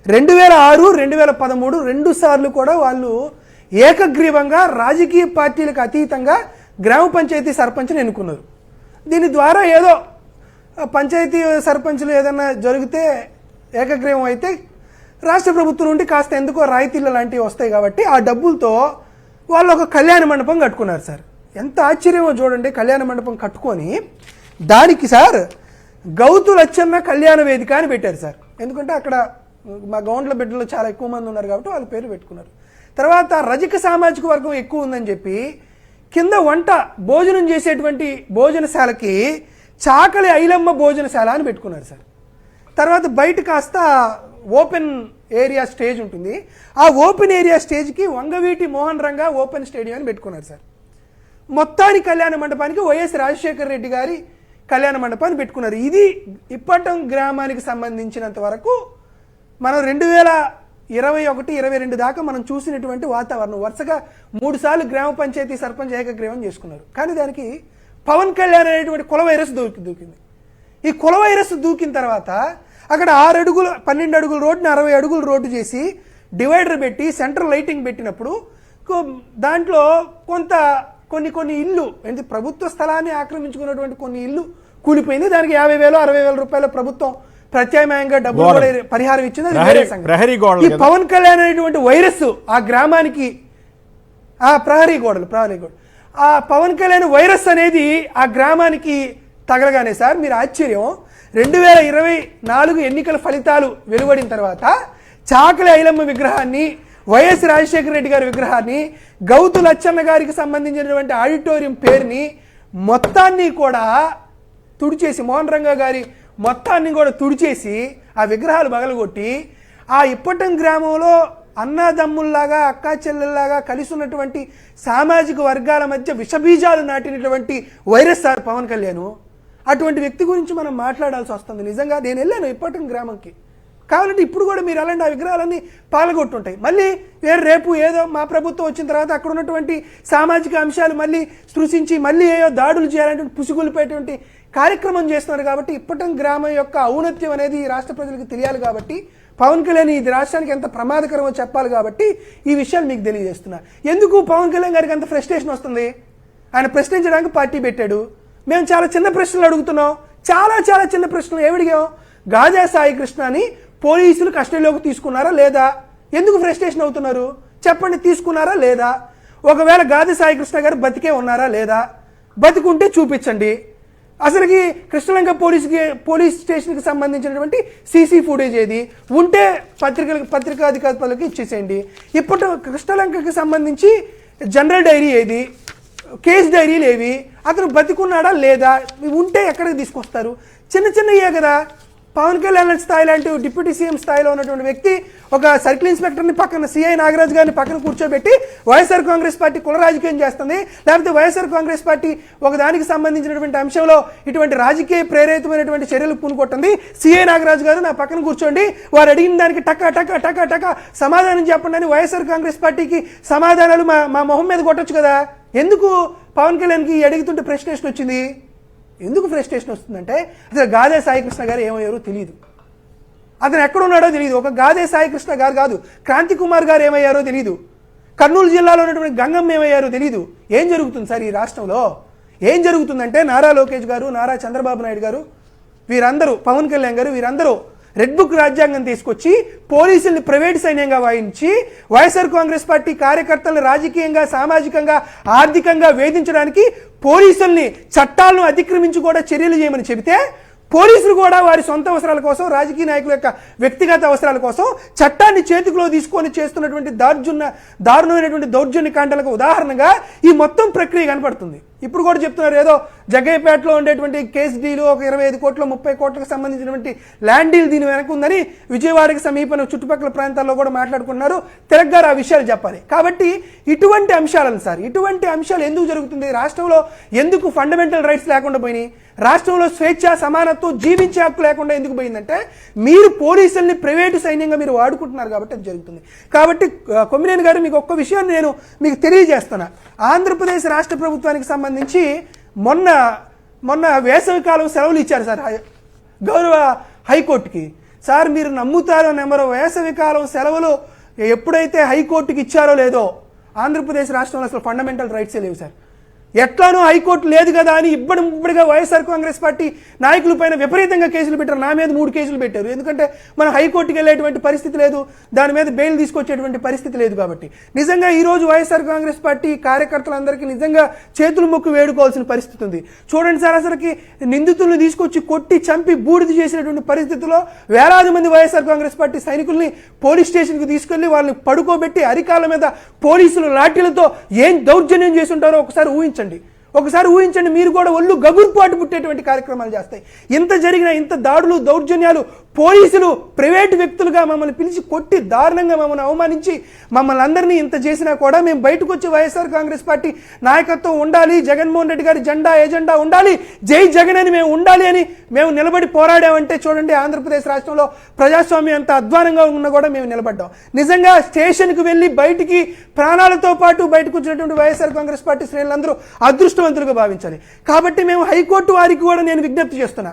2006, 2013 2 సార్లు కూడా వాళ్ళు ఏకగ్రీవంగా రాజకీయ పార్టీలకు అతీతంగా గ్రామ పంచాయతీ సర్పంచ్ని ఎన్నుకున్నారు. దీని ద్వారా ఏదో పంచాయతీ సర్పంచ్లు ఏదైనా జరిగితే ఏకగ్రీవం అయితే రాష్ట్ర ప్రభుత్వం నుండి కాస్త ఎందుకో రాయితీలు లాంటివి వస్తాయి కాబట్టి ఆ డబ్బులతో వాళ్ళు ఒక కళ్యాణ మండపం కట్టుకున్నారు సార్. ఎంత ఆశ్చర్యమో చూడండి. కళ్యాణ మండపం కట్టుకొని దానికి సార్ గౌతు లచ్చన్న కళ్యాణ వేదిక అని పెట్టారు సార్. ఎందుకంటే అక్కడ మా గౌండ్ల బిడ్డలు చాలా ఎక్కువ మంది ఉన్నారు కాబట్టి వాళ్ళ పేరు పెట్టుకున్నారు. తర్వాత రజక సామాజిక వర్గం ఎక్కువ ఉందని చెప్పి కింద భోజనం చేసేటువంటి భోజనశాలకి చాకలి ఐలమ్మ భోజనశాల అని పెట్టుకున్నారు సార్. తర్వాత బయట కాస్త ఓపెన్ ఏరియా స్టేజ్ ఉంటుంది. ఆ ఓపెన్ ఏరియా స్టేజ్కి వంగవీటి మోహన్ రంగా ఓపెన్ స్టేడియం అని పెట్టుకున్నారు సార్. మొత్తానికి కళ్యాణ మండపానికి వైఎస్ రాజశేఖర రెడ్డి గారి కళ్యాణ మండపాన్ని పెట్టుకున్నారు. ఇది ఇప్పటం గ్రామానికి సంబంధించినంత వరకు మనం 2021, 22 దాకా మనం చూసినటువంటి వాతావరణం. వరుసగా 3 సార్లు గ్రామ పంచాయతీ సర్పంచ్ ఏకగ్రీవం చేసుకున్నారు. కానీ దానికి పవన్ కళ్యాణ్ అనేటువంటి కుల వైరస్ దూకింది. ఈ కుల వైరస్ దూకిన తర్వాత అక్కడ 6 అడుగులు 12 అడుగుల రోడ్డుని 60 అడుగుల రోడ్డు చేసి డివైడర్ పెట్టి సెంట్రల్ లైటింగ్ పెట్టినప్పుడు దాంట్లో కొన్ని ఇల్లు అంటే ప్రభుత్వ స్థలాన్ని ఆక్రమించుకున్నటువంటి కొన్ని ఇల్లు కూలిపోయింది. దానికి 50,000, 60,000 రూపాయల ప్రభుత్వం ప్రత్యామ్నాయంగా డబ్బులు కూడా పరిహారం ఇచ్చింది. అది వేరే సంగతి. ఈ పవన్ కళ్యాణ్ అనేటువంటి వైరస్ ఆ గ్రామానికి ప్రహరీ గోడలు ఆ పవన్ కళ్యాణ్ వైరస్ అనేది ఆ గ్రామానికి తగలగానే సార్ మీరు ఆశ్చర్యం 2024 ఎన్నికల ఫలితాలు వెలువడిన తర్వాత చాకలి ఐలమ్మ విగ్రహాన్ని, వైఎస్ రాజశేఖర రెడ్డి గారి విగ్రహాన్ని, గౌతు లచ్చన్న గారికి సంబంధించినటువంటి ఆడిటోరియం పేరుని మొత్తాన్ని కూడా తుడిచేసి, మోహన్ రంగా గారి మొత్తాన్ని కూడా తుడిచేసి ఆ విగ్రహాలు పగలగొట్టి ఆ ఇప్పటం గ్రామంలో అన్నదమ్ముల్లాగా అక్కా చెల్లెల్లాగా కలిసి ఉన్నటువంటి సామాజిక వర్గాల మధ్య విషబీజాలు నాటినటువంటి వైరస్ సార్ పవన్ కళ్యాణ్. అటువంటి వ్యక్తి గురించి మనం మాట్లాడాల్సి వస్తుంది. నిజంగా నేను వెళ్ళాను ఇప్పటం గ్రామంకి. కావాలంటే ఇప్పుడు కూడా మీరు అలాంటి ఆ విగ్రహాలన్నీ పాల్గొట్టుంటాయి. మళ్ళీ రేపు ఏదో మా ప్రభుత్వం వచ్చిన తర్వాత అక్కడ ఉన్నటువంటి సామాజిక అంశాలు మళ్ళీ స్పృశించి మళ్ళీ ఏదో దాడులు చేయాలంటే పుసిగొలిపేటువంటి కార్యక్రమం చేస్తున్నారు. కాబట్టి ఇప్పటం గ్రామం యొక్క ఔన్నత్యం అనేది ఈ రాష్ట్ర ప్రజలకు తెలియాలి. కాబట్టి పవన్ కళ్యాణ్ ఇది రాష్ట్రానికి ఎంత ప్రమాదకరమో చెప్పాలి. కాబట్టి ఈ విషయాలు మీకు తెలియజేస్తున్నా. ఎందుకు పవన్ కళ్యాణ్ గారికి అంత ఫ్రస్ట్రేషన్ వస్తుంది? ఆయన ప్రశ్నించడానికి పార్టీ పెట్టాడు. మేము చాలా చిన్న ప్రశ్నలు అడుగుతున్నాం, చాలా చిన్న ప్రశ్నలు. ఏమిడిగాం? గాజా సాయి కృష్ణని పోలీసులు కస్టడీలోకి తీసుకున్నారా లేదా? ఎందుకు ఫ్రస్ట్రేషన్ అవుతున్నారు చెప్పండి. తీసుకున్నారా లేదా? ఒకవేళ గాజా సాయి కృష్ణ గారు బతికే ఉన్నారా లేదా? బతికుంటే చూపించండి. అసలుకి కృష్ణలంక పోలీస్ స్టేషన్కి సంబంధించినటువంటి సీసీ ఫుటేజ్ ఏది ఉంటే పత్రికాధికారులకు ఇచ్చేసేయండి. ఇప్పుడు కృష్ణలంకకి సంబంధించి జనరల్ డైరీ ఏది, కేసు డైరీలు ఏవి, అతను బతికున్నాడా లేదా ఉంటే ఎక్కడికి తీసుకొస్తారు? చిన్నయే కదా. పవన్ కళ్యాణ్ స్థాయి లాంటి డిప్యూటీ సీఎం స్థాయిలో ఉన్నటువంటి వ్యక్తి ఒక సర్కిల్ ఇన్స్పెక్టర్ని పక్కన సిఐ నాగరాజు గారిని పక్కన కూర్చోబెట్టి వైఎస్ఆర్ కాంగ్రెస్ పార్టీ కుల రాజకీయం చేస్తుంది, లేకపోతే వైఎస్ఆర్ కాంగ్రెస్ పార్టీ ఒక దానికి సంబంధించినటువంటి అంశంలో ఇటువంటి రాజకీయ ప్రేరేతమైనటువంటి చర్యలు పూనుకొట్టింది. సిఐ నాగరాజు గారు నా పక్కన కూర్చోండి, వారు అడిగిన దానికి టక సమాధానం చెప్పండి అని వైఎస్ఆర్ కాంగ్రెస్ పార్టీకి సమాధానాలు మా మొహం మీద కొట్టొచ్చు కదా. ఎందుకు పవన్ కళ్యాణ్కి అడుగుతుంటే ఫ్రస్ట్రేషన్ వచ్చింది? ఎందుకు ఫ్రస్ట్రేషన్ వస్తుందంటే అసలు గాదే సాయికృష్ణ గారు ఏమయ్యారో తెలియదు, అతను ఎక్కడున్నాడో తెలియదు. ఒక గాదే సాయికృష్ణ గారు కాదు, క్రాంతి కుమార్ గారు ఏమయ్యారో తెలియదు, కర్నూలు జిల్లాలో ఉన్నటువంటి గంగమ్మ ఏమయ్యారో తెలియదు. ఏం జరుగుతుంది సార్ ఈ రాష్ట్రంలో? ఏం జరుగుతుందంటే నారా లోకేష్ గారు, నారా చంద్రబాబు నాయుడు గారు, వీరందరూ, పవన్ కళ్యాణ్ గారు, వీరందరూ రెడ్ బుక్ రాజ్యాంగం తీసుకొచ్చి పోలీసుల్ని ప్రైవేట్ సైన్యంగా వాయించి వైఎస్ఆర్ కాంగ్రెస్ పార్టీ కార్యకర్తలను రాజకీయంగా, సామాజికంగా, ఆర్థికంగా వేధించడానికి పోలీసుల్ని చట్టాలను అతిక్రమించి కూడా చర్యలు చేయమని చెబితే పోలీసులు కూడా వారి సొంత అవసరాల కోసం, రాజకీయ నాయకుల యొక్క వ్యక్తిగత అవసరాల కోసం చట్టాన్ని చేతిలో తీసుకొని చేస్తున్నటువంటి దారుణమైనటువంటి దౌర్జన్యకాండలకు ఉదాహరణగా ఈ మొత్తం ప్రక్రియ కనపడుతుంది. ఇప్పుడు కూడా చెప్తున్నారు ఏదో జగ్గయ్యపేటలో ఉండేటువంటి కేసు డీలు ఒక 25 కోట్లు 30 కోట్లకు సంబంధించినటువంటి ల్యాండ్ డీల్ దీని వెనక ఉందని విజయవాడకి సమీపంలో చుట్టుపక్కల ప్రాంతాల్లో కూడా మాట్లాడుకున్నారు. తిలక్ గారు ఆ విషయాలు చెప్పాలి. కాబట్టి ఇటువంటి అంశాలను సార్, ఇటువంటి అంశాలు ఎందుకు జరుగుతుంది? రాష్ట్రంలో ఎందుకు ఫండమెంటల్ రైట్స్ లేకుండా పోయినాయి? రాష్ట్రంలో స్వేచ్ఛ, సమానత్వం, జీవించే హక్కు లేకుండా ఎందుకు పోయిందంటే మీరు పోలీసుల్ని ప్రైవేటు సైన్యంగా మీరు వాడుకుంటున్నారు కాబట్టి అది జరుగుతుంది. కాబట్టి కొమ్మినేని గారు మీకు ఒక్క విషయాన్ని నేను మీకు తెలియజేస్తున్నా. ఆంధ్రప్రదేశ్ రాష్ట్ర ప్రభుత్వానికి సంబంధించి మొన్న వేసవికాలం సెలవులు ఇచ్చారు సార్ గౌరవ హైకోర్టుకి. సార్ మీరు నమ్ముతారో నెంబరో, వేసవికాలం సెలవులు ఎప్పుడైతే హైకోర్టుకి ఇచ్చారో లేదో ఆంధ్రప్రదేశ్ రాష్ట్రంలో అసలు ఫండమెంటల్ రైట్సే లేవు సార్. ఎట్లానో హైకోర్టు లేదు కదా అని ఇప్పటిగా వైఎస్ఆర్ కాంగ్రెస్ పార్టీ నాయకుల పైన విపరీతంగా కేసులు పెట్టారు. నా మీద 3 కేసులు పెట్టారు. ఎందుకంటే మనం హైకోర్టుకి వెళ్ళేటువంటి పరిస్థితి లేదు, దాని మీద బెయిల్ తీసుకొచ్చేటువంటి పరిస్థితి లేదు. కాబట్టి నిజంగా ఈరోజు వైఎస్ఆర్ కాంగ్రెస్ పార్టీ కార్యకర్తలందరికీ నిజంగా చేతులు మొక్కు వేడుకోవాల్సిన పరిస్థితి ఉంది. చూడండి సార్, అసలుకి నిందితులను తీసుకొచ్చి కొట్టి చంపి బూడిద చేసినటువంటి పరిస్థితిలో వేలాది మంది వైఎస్ఆర్ కాంగ్రెస్ పార్టీ సైనికుల్ని పోలీస్ స్టేషన్కి తీసుకెళ్లి వాళ్ళని పడుకోబెట్టి అరికాల మీద పోలీసులు లాఠీలతో ఏం దౌర్జన్యం చేసి ఉంటారో ఒకసారి ఊహించండి. మీరు కూడా ఒళ్ళు గగుర్పాటు పుట్టేటువంటి కార్యక్రమాలు చేస్తాయి. ఇంత జరిగిన ఇంత దాడులు, దౌర్జన్యాలు, పోలీసులు ప్రైవేటు వ్యక్తులుగా మమ్మల్ని పిలిచి కొట్టి దారుణంగా మమ్మల్ని అవమానించి మమ్మల్ని అందరినీ ఇంత చేసినా కూడా మేము బయటకు వచ్చి వైఎస్ఆర్ కాంగ్రెస్ పార్టీ నాయకత్వం ఉండాలి, జగన్మోహన్ రెడ్డి గారి ఎజెండా ఉండాలి, జై జగన్ అని మేము ఉండాలి అని మేము నిలబడి పోరాడామంటే చూడండి, ఆంధ్రప్రదేశ్ రాష్ట్రంలో ప్రజాస్వామ్యం అంత అధ్వానంగా ఉన్నా కూడా మేము నిలబడ్డాం. నిజంగా స్టేషన్కి వెళ్ళి బయటికి ప్రాణాలతో పాటు బయటకు వచ్చినటువంటి వైఎస్ఆర్ కాంగ్రెస్ పార్టీ శ్రేణులందరూ అదృష్టవంతులుగా భావించాలి. కాబట్టి మేము హైకోర్టు వారికి కూడా నేను విజ్ఞప్తి చేస్తున్నా,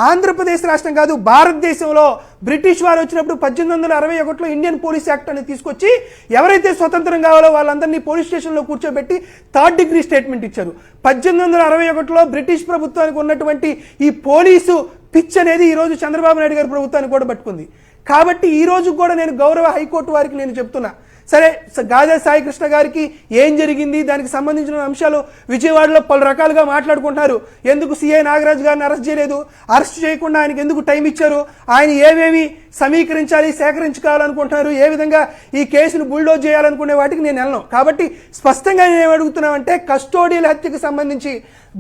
ఆంధ్రప్రదేశ్ రాష్ట్రం కాదు భారతదేశంలో బ్రిటిష్ వారు వచ్చినప్పుడు 1861లో ఇండియన్ పోలీస్ యాక్ట్ అనేది తీసుకొచ్చి ఎవరైతే స్వతంత్రం కావాలో వాళ్ళందరినీ పోలీస్ స్టేషన్లో కూర్చోబెట్టి 3rd డిగ్రీ స్టేట్మెంట్ ఇచ్చారు. 1861లో బ్రిటిష్ ప్రభుత్వానికి ఉన్నటువంటి ఈ పోలీసు పిచ్ అనేది ఈరోజు చంద్రబాబు నాయుడు గారి ప్రభుత్వానికి కూడా పట్టుకుంది. కాబట్టి ఈ రోజు కూడా నేను గౌరవ హైకోర్టు వారికి నేను చెప్తున్నా, సరే గాదే సాయి కృష్ణ గారికి ఏం జరిగింది, దానికి సంబంధించిన అంశాలు విజయవాడలో పలు రకాలుగా మాట్లాడుకుంటున్నారు. ఎందుకు సిఐ నాగరాజు గారిని అరెస్ట్ చేయలేదు, అరెస్ట్ చేయకుండా ఆయనకి ఎందుకు టైం ఇచ్చారు, ఆయన ఏమేమి సమీకరించాలి, సేకరించుకోవాలనుకుంటున్నారు, ఏ విధంగా ఈ కేసును బుల్డోజ్ చేయాలనుకునే వాటికి నేను వెళ్ళను. కాబట్టి స్పష్టంగా నేను అడుగుతున్నామంటే కస్టోడియల్ హత్యకు సంబంధించి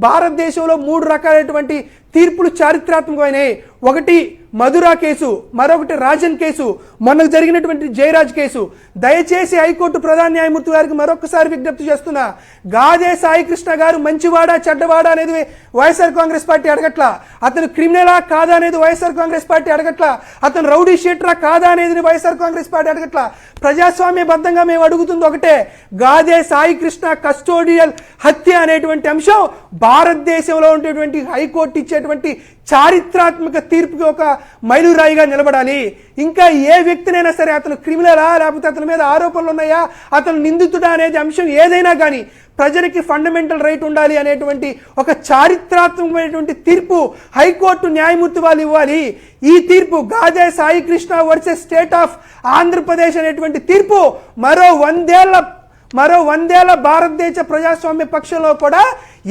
భారతదేశంలో 3 రకాలైనటువంటి తీర్పులు చారిత్రాత్మకమైనవి. ఒకటి మధురా కేసు, మరొకటి రాజన్ కేసు, మొన్న జరిగినటువంటి జయరాజ్ కేసు. దయచేసి హైకోర్టు ప్రధాన న్యాయమూర్తి గారికి మరొకసారి విజ్ఞప్తి చేస్తున్నా, గాదే సాయి కృష్ణ గారు మంచివాడా చెడ్డవాడా అనేది వైఎస్ఆర్ కాంగ్రెస్ పార్టీ అడగట్లా, అతను క్రిమినలా కాదా అనేది వైఎస్ఆర్ కాంగ్రెస్ పార్టీ అడగట్లా, అతను రౌడీ షీటరా కాదా అనేది వైఎస్ఆర్ కాంగ్రెస్ పార్టీ అడగట్లా. ప్రజాస్వామ్యబద్ధంగా మేము అడుగుతుంది ఒకటే, గాదే సాయి కృష్ణ కస్టోడియల్ హత్య అనేటువంటి అంశం భారతదేశంలో ఉండేటువంటి హైకోర్టు ఇచ్చేటువంటి చారిత్రాత్మక తీర్పుకి ఒక మైలురాయిగా నిలబడాలి. ఇంకా ఏ వ్యక్తినైనా సరే అతను క్రిమినలా లేకపోతే అతని మీద ఆరోపణలు ఉన్నాయా, అతను నిందితుడా అనేది అంశం ఏదైనా కానీ ప్రజలకి ఫండమెంటల్ రైట్ ఉండాలి అనేటువంటి ఒక చారిత్రాత్మకమైనటువంటి తీర్పు హైకోర్టు న్యాయమూర్తి వాళ్ళు ఇవ్వాలి. ఈ తీర్పు Gade Sai Krishna versus state of Andhra Pradesh అనేటువంటి తీర్పు మరో 100 ఏళ్ల భారతదేశ ప్రజాస్వామ్య పక్షంలో కూడా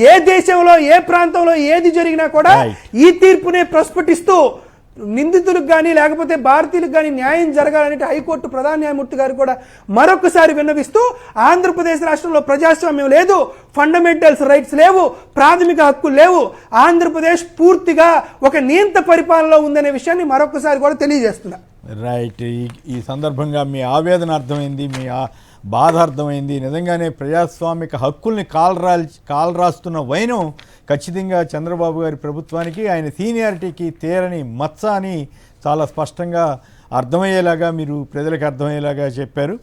ఏ దేశంలో ఏ ప్రాంతంలో ఏది జరిగినా కూడా ఈ తీర్పునే ప్రస్ఫుటిస్తూ నిందితులకు కానీ లేకపోతే భారతీయులకు కానీ న్యాయం జరగాలనే హైకోర్టు ప్రధాన న్యాయమూర్తి గారు కూడా మరొకసారి విన్నవిస్తూ, ఆంధ్రప్రదేశ్ రాష్ట్రంలో ప్రజాస్వామ్యం లేదు, ఫండమెంటల్స్ రైట్స్ లేవు, ప్రాథమిక హక్కులు లేవు, ఆంధ్రప్రదేశ్ పూర్తిగా ఒక నియంత పరిపాలనలో ఉందనే విషయాన్ని మరొకసారి కూడా తెలియజేస్తున్నా. రైట్, ఈ సందర్భంగా మీ ఆవేదన అర్థమైంది, మీ బాధ అర్థమైంది. నిజంగానే ప్రజాస్వామిక హక్కుల్ని కాలరాస్తున్న వైనం ఖచ్చితంగా చంద్రబాబు గారి ప్రభుత్వానికి, ఆయన సీనియారిటీకి తీరని మచ్చ అని చాలా స్పష్టంగా అర్థమయ్యేలాగా మీరు ప్రజలకు అర్థమయ్యేలాగా చెప్పారు.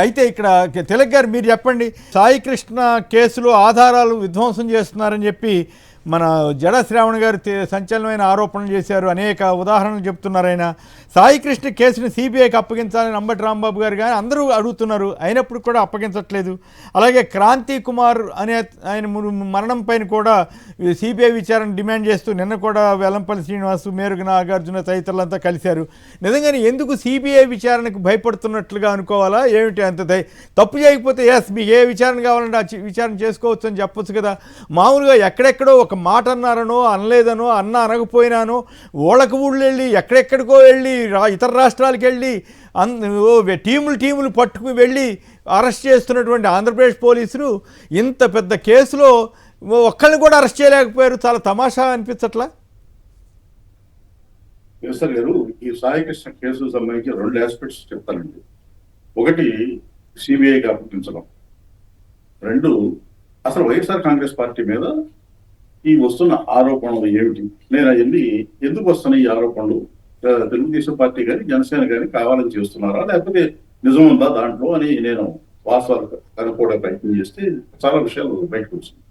అయితే ఇక్కడ తిలక్ గారు మీరు చెప్పండి, సాయి కృష్ణ కేసులో ఆధారాలు విధ్వంసం చేస్తున్నారని చెప్పి మన జడ శ్రావణ్ గారు సంచలనమైన ఆరోపణలు చేశారు, అనేక ఉదాహరణలు చెప్తున్నారు. ఆయన సాయి కృష్ణ కేసుని సిబిఐకి అప్పగించాలని అంబటి రాంబాబు గారు కానీ అందరూ అడుగుతున్నారు, అయినప్పుడు కూడా అప్పగించట్లేదు. అలాగే క్రాంతి కుమార్ అనే ఆయన మరణం పైన కూడా సిబిఐ విచారణ డిమాండ్ చేస్తూ నిన్న కూడా వెల్లంపల్లి శ్రీనివాసు, మేరుగ నాగార్జున తదితరులంతా కలిశారు. నిజంగానే ఎందుకు సిబిఐ విచారణకు భయపడుతున్నట్లుగా అనుకోవాలా ఏమిటి? అంత తప్పు చేయకపోతే మీకు ఏ విచారణ కావాలంటే విచారణ చేసుకోవచ్చు అని చెప్పొచ్చు కదా. మామూలుగా ఎక్కడెక్కడో ఒక మాట అన్నారనో అనలేదనో అనకపోయినానో ఊళ్ళకు ఊళ్ళు వెళ్ళి ఎక్కడెక్కడికో వెళ్ళి ఇతర రాష్ట్రాలకు వెళ్ళి టీములు పట్టుకు వెళ్ళి అరెస్ట్ చేస్తున్నటువంటి ఆంధ్రప్రదేశ్ పోలీసులు ఇంత పెద్ద కేసులో ఒక్కరిని కూడా అరెస్ట్ చేయలేకపోయారు. చాలా తమాషా అనిపించట్లా? సార్ గారు, ఈ సాయి కృష్ణ కేసుకు సంబంధించి 2 ఆస్పెక్ట్స్ చెప్తానండి. ఒకటి సిబిఐకి అప్పగించడం, 2 అసలు వైఎస్ఆర్ కాంగ్రెస్ పార్టీ మీద ఈ వస్తున్న ఆరోపణలు ఏమిటి, నేను అవన్నీ ఎందుకు వస్తున్న ఈ ఆరోపణలు తెలుగుదేశం పార్టీ కానీ జనసేన కానీ కావాలని చేస్తున్నారా, లేకపోతే నిజం ఉందా దాంట్లో అని నేను వాస్తవాలు కనుక్కోవడానికి ప్రయత్నం చేస్తే చాలా విషయాలు బయటకు వచ్చింది.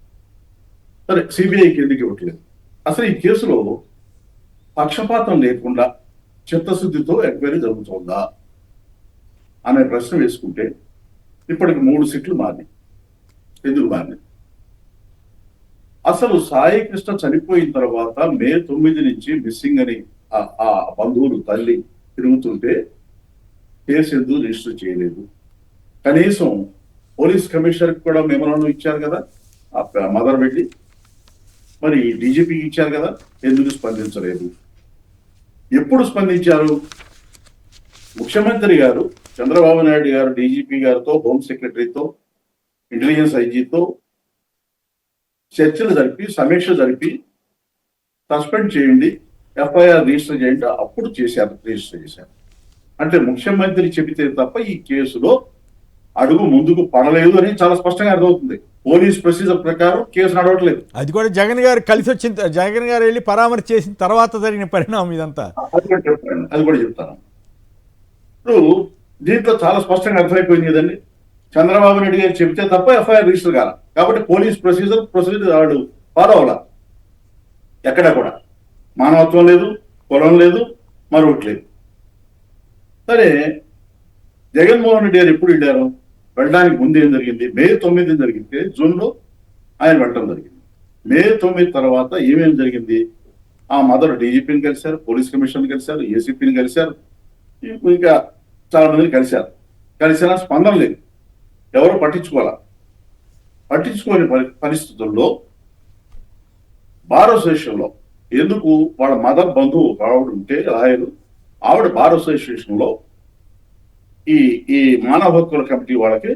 సరే, సిబిఐకి ఎందుకు ఇవ్వట్లేదు? అసలు ఈ కేసులో పక్షపాతం లేకుండా చిత్తశుద్ధితో ఎంక్వైరీ జరుగుతుందా అనే ప్రశ్న వేసుకుంటే ఇప్పటికి 3 సీట్లు మారినాయి. ఎందుకు మారినాయి? అసలు సాయి కృష్ణ చనిపోయిన తర్వాత మే 9 నుంచి మిస్సింగ్ అని ఆ బంధువులు తల్లి తిరుగుతుంటే కేసు ఎందుకు రిజిస్టర్ చేయలేదు? కనీసం పోలీస్ కమిషనర్కి కూడా మెమోరాండం ఇచ్చారు కదా మదర్ వెళ్ళి, మరి డీజీపీకి ఇచ్చారు కదా, ఎందుకు స్పందించలేదు? ఎప్పుడు స్పందించారు? ముఖ్యమంత్రి గారు చంద్రబాబు నాయుడు గారు డీజీపీ గారితో, హోమ్ సెక్రటరీతో, ఇంటెలిజెన్స్ ఐజీతో చర్చలు జరిపి సమీక్ష జరిపి సస్పెండ్ చేయండి, ఎఫ్ఐఆర్ రిజిస్టర్ చేయండి, అప్పుడు రిజిస్టర్ చేశారు. అంటే ముఖ్యమంత్రి చెబితే తప్ప ఈ కేసులో అడుగు ముందుకు పడలేదు అని చాలా స్పష్టంగా అర్థమవుతుంది. పోలీస్ ప్రొసీజర్ ప్రకారం కేసు నడవట్లేదు. అది కూడా జగన్ గారు కలిసి వచ్చిన, జగన్ గారు వెళ్ళి పరామర్శ చేసిన తర్వాత జరిగిన పరిణామం ఇదంతా. అది కూడా చెప్తాను. ఇప్పుడు దీంట్లో చాలా స్పష్టంగా అర్థమైపోయింది కదండి, చంద్రబాబు నాయుడు గారు చెబితే తప్ప ఎఫ్ఐఆర్ రిజిస్టర్ కాల, కాబట్టి పోలీస్ ప్రొసీజర్ వాడు ఫాలో అవ్వాల. ఎక్కడా కూడా మానవత్వం లేదు, కులం లేదు, మరొకటి లేదు. సరే, జగన్మోహన్ రెడ్డి గారు ఎప్పుడు వెళ్ళారు? వెళ్ళడానికి ముందు ఏం జరిగింది? మే 9 జరిగితే జూన్లో ఆయన వెళ్ళడం జరిగింది. మే 9 తర్వాత ఏమేమి జరిగింది? ఆ మదర్ డీజీపీని కలిశారు, పోలీస్ కమిషనర్ని కలిశారు, ఏసీపీని కలిశారు, ఇంకా చాలా మందిని కలిసినా స్పందన లేదు, ఎవరు పట్టించుకోని పరిస్థితుల్లో బార్ అసోసియేషన్లో, ఎందుకు వాళ్ళ మదర్ బంధువు ఆవిడ ఉంటే లాయరు, ఆవిడ బార్ అసోసియేషన్లో ఈ మానవ హక్కుల కమిటీ వాళ్ళకి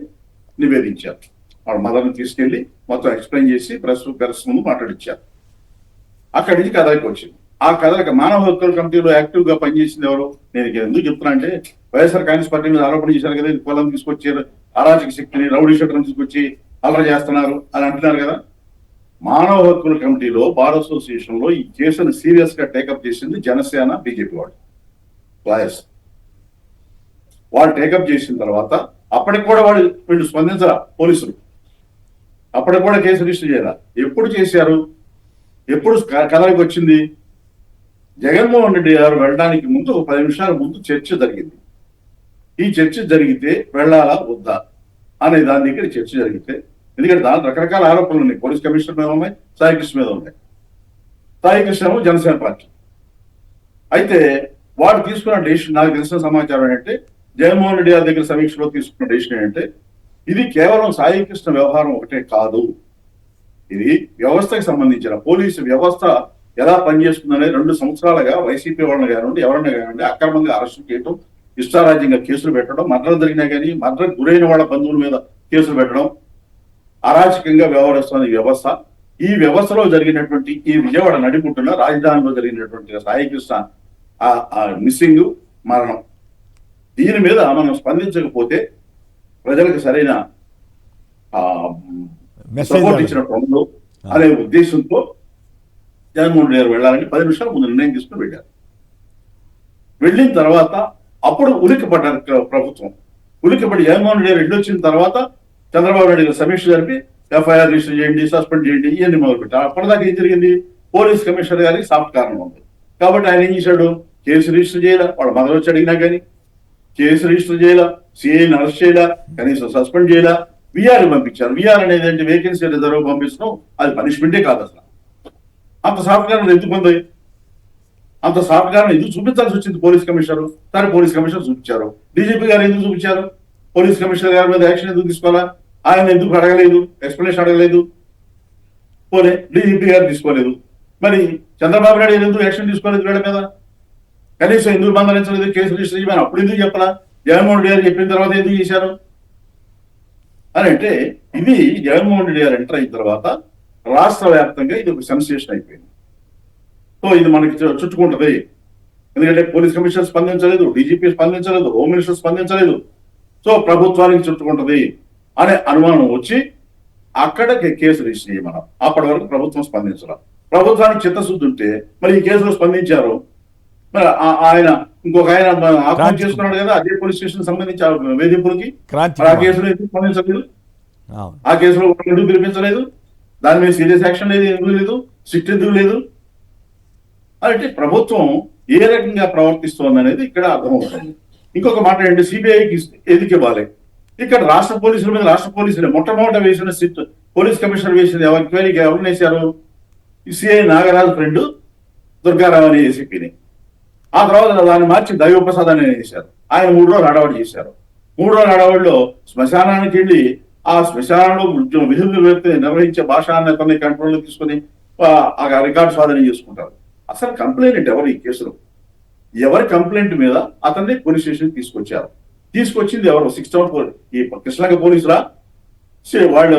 నివేదించారు. వాళ్ళ మదర్ని తీసుకెళ్లి మొత్తం ఎక్స్ప్లెయిన్ చేసి ప్రెస్ ముందు మాట్లాడించారు. అక్కడి నుంచి కథకి వచ్చింది. ఆ కథలకు మానవ హక్కుల కమిటీలో యాక్టివ్ గా పనిచేసింది ఎవరు? నేను ఎందుకు చెప్తున్నా అంటే, వైఎస్ఆర్ కాంగ్రెస్ పార్టీ మీద ఆరోపణ చేశారు కదా, ఇది పొలం తీసుకొచ్చారు, అరాచక శక్తిని, రౌడీ షీటర్ని తీసుకొచ్చి అల్లరి చేస్తున్నారు అని అంటున్నారు కదా. మానవ హక్కుల కమిటీలో, బార్ అసోసియేషన్ లో ఈ కేసును సీరియస్ గా టేకప్ చేసింది జనసేన, బీజేపీ వాళ్ళు, లాయర్స్. వాళ్ళు టేకప్ చేసిన తర్వాత అప్పటికి కూడా వీళ్ళు స్పందించరా పోలీసులు? అప్పటికి కూడా కేసు రిజిస్టర్ చేయాల. ఎప్పుడు చేశారు? ఎప్పుడు కథలకు వచ్చింది? జగన్మోహన్ రెడ్డి గారు వెళ్ళడానికి ముందు ఒక 10 నిమిషాల ముందు చర్చ జరిగింది. ఈ చర్చ జరిగితే వెళ్ళాలా వద్దా అనే దాని దగ్గర చర్చ జరిగితే, ఎందుకంటే దాని రకరకాల ఆరోపణలు ఉన్నాయి. పోలీస్ కమిషనర్ మీద ఉన్నాయి, సాయి కృష్ణ మీద ఉన్నాయి. సాయి కృష్ణ జనసేన పార్టీ. అయితే వాడు తీసుకున్న డెసిషన్, నాకు తెలిసిన సమాచారం ఏంటంటే, జగన్మోహన్ రెడ్డి గారి దగ్గర సమీక్షలో తీసుకున్న డెసిషన్ ఏంటంటే, ఇది కేవలం సాయి కృష్ణ వ్యవహారం ఒకటే కాదు, ఇది వ్యవస్థకి సంబంధించిన పోలీసు వ్యవస్థ ఎలా పనిచేస్తుందనే 2 సంవత్సరాలుగా వైసీపీ వాళ్ళని కానివ్వండి, ఎవరైనా కానివ్వండి, అక్రమంగా అరెస్టు చేయడం, ఇష్టారాజ్యంగా కేసులు పెట్టడం, మర్డర్లు జరిగినా కానీ మర్డర్ గురైన వాళ్ళ బంధువుల మీద కేసులు పెట్టడం, అరాచకంగా వ్యవహరిస్తున్న ఈ వ్యవస్థ. ఈ వ్యవస్థలో జరిగినటువంటి ఈ విజయవాడ నడిపుట్టున రాజధానిలో జరిగినటువంటి సాయి కృష్ణ మిస్సింగ్, మరణం, దీని మీద మనం స్పందించకపోతే ప్రజలకు సరైన సపోర్ట్ ఇచ్చినట్టు అనే ఉద్దేశంతో జగన్మోహన్ రెడ్డి గారు వెళ్ళాలని 10 నిమిషాల ముందు నిర్ణయం తీసుకుని వెళ్ళారు. వెళ్ళిన తర్వాత అప్పుడు ఉలిక్కిపడ్డారు ప్రభుత్వం. ఉలిక్కిపడి జగన్మోహన్ రెడ్డి గారు వచ్చిన తర్వాత చంద్రబాబు నాయుడు గారు సమీక్ష జరిపి ఎఫ్ఐఆర్ రిజిస్టర్ చేయండి, సస్పెండ్ చేయండి, ఇవన్నీ మొదలుపెట్టారు. అప్పటిదాకా ఏం జరిగింది? పోలీస్ కమిషనర్ గారికి సాఫ్ట్ కారణం ఉంది కాబట్టి ఆయన ఏం చేశాడు? కేసు రిజిస్టర్ చేయాల, వాళ్ళ మదర్ వచ్చి అడిగినా కానీ కేసు రిజిస్టర్ చేయాల, సిఐని అరెస్ట్ చేయాల, కనీసం సస్పెండ్ చేయాల, విఆర్ పంపించారు. విఆర్ అనేది ఏంటి? వేకెన్సీ రిజర్వ్ పంపిస్తున్నాం, అది పనిష్మెంటే కాదు. అసలు అంత సాఫ్ట్ కారణం ఎందుకు ఉంది? అంత సాఫ్ట్ కారణం ఎందుకు చూపించాల్సి వచ్చింది పోలీస్ కమిషనర్? సరే, పోలీస్ కమిషనర్ చూపించారు. డీజీపీ గారు ఎందుకు చూపించారు? పోలీస్ కమిషనర్ గారి మీద యాక్షన్ ఎందుకు తీసుకోవాలా? ఆయన ఎందుకు అడగలేదు? ఎక్స్ప్లెనేషన్ అడగలేదు? పోలే డీజీపీ గారు తీసుకోలేదు. మరి చంద్రబాబు నాయుడు ఎందుకు యాక్షన్ తీసుకోలేదు వీళ్ళ మీద? కనీసం ఎందుకు బంధరించలేదు, కేసు రిజిస్టర్ చేయమని అప్పుడు ఎందుకు చెప్పలా? జగన్మోహన్ రెడ్డి గారు చెప్పిన తర్వాత ఎందుకు చేశారు అని అంటే, ఇది జగన్మోహన్ రెడ్డి గారు ఎంటర్ అయిన తర్వాత రాష్ట్ర వ్యాప్తంగా ఇది ఒక సెన్సేషన్ అయిపోయింది. సో ఇది మనకి చుట్టుకుంటది. ఎందుకంటే పోలీస్ కమిషనర్ స్పందించలేదు, డీజీపీ స్పందించలేదు, హోమ్ మినిస్టర్ స్పందించలేదు. సో ప్రభుత్వానికి చుట్టుకుంటది అనే అనుమానం వచ్చి అక్కడికి కేసు రిజిస్టర్ చేయమన్నాం. అప్పటి వరకు ప్రభుత్వం స్పందించాలి. ప్రభుత్వానికి చిత్తశుద్ధి ఉంటే మరి ఈ కేసులో స్పందించారు. మరి ఆయన ఇంకొక ఆయన ఆత్మహత్య చేసుకున్నాడు కదా, అదే పోలీస్ స్టేషన్ సంబంధించి వేధింపులకి. ఆ కేసులో ఎందుకు స్పందించలేదు? ఆ కేసులో ఎందుకు పిలిపించలేదు? దాని మీద సీరియస్ యాక్షన్ లేదు, ఎందుకు లేదు? సిట్ ఎందుకు లేదు? అంటే ప్రభుత్వం ఏ రకంగా ప్రవర్తిస్తోంది అనేది ఇక్కడ అర్థమవుతుంది. ఇంకొక మాట ఏంటి, సిబిఐకి ఎందుకు ఇవ్వాలి? ఇక్కడ రాష్ట్ర పోలీసుల మీద రాష్ట్ర పోలీసులే మొట్టమొదట వేసిన సిట్ పోలీస్ కమిషనర్ వేసిన ఎంక్వైరీకి ఎవరిని వేశారు? సిఐ నాగరాజు ఫ్రెండ్ దుర్గారావు అనే ఏసీపీని. ఆ తర్వాత దాన్ని మార్చి దైవప్రసాద్ అని వేశారు. ఆయన 3 రోజులు హడావడి చేశారు. 3 రోజుల హడావడిలో శ్మశానానికి వెళ్ళి ఆ శ్మశానంలో విధులు నిర్వహించే భాషా నేతల్ని కంట్రోల్లో తీసుకుని ఆ రికార్డు స్వాధీనం చేసుకుంటారు. అసలు కంప్లైంట్ ఎవరు ఈ కేసులో? ఎవరి కంప్లైంట్ మీద అతన్ని పోలీస్ స్టేషన్ తీసుకొచ్చారు? తీసుకొచ్చింది ఎవరు? 674 ఈ కృష్ణాంగ పోలీసులా, వాళ్ళ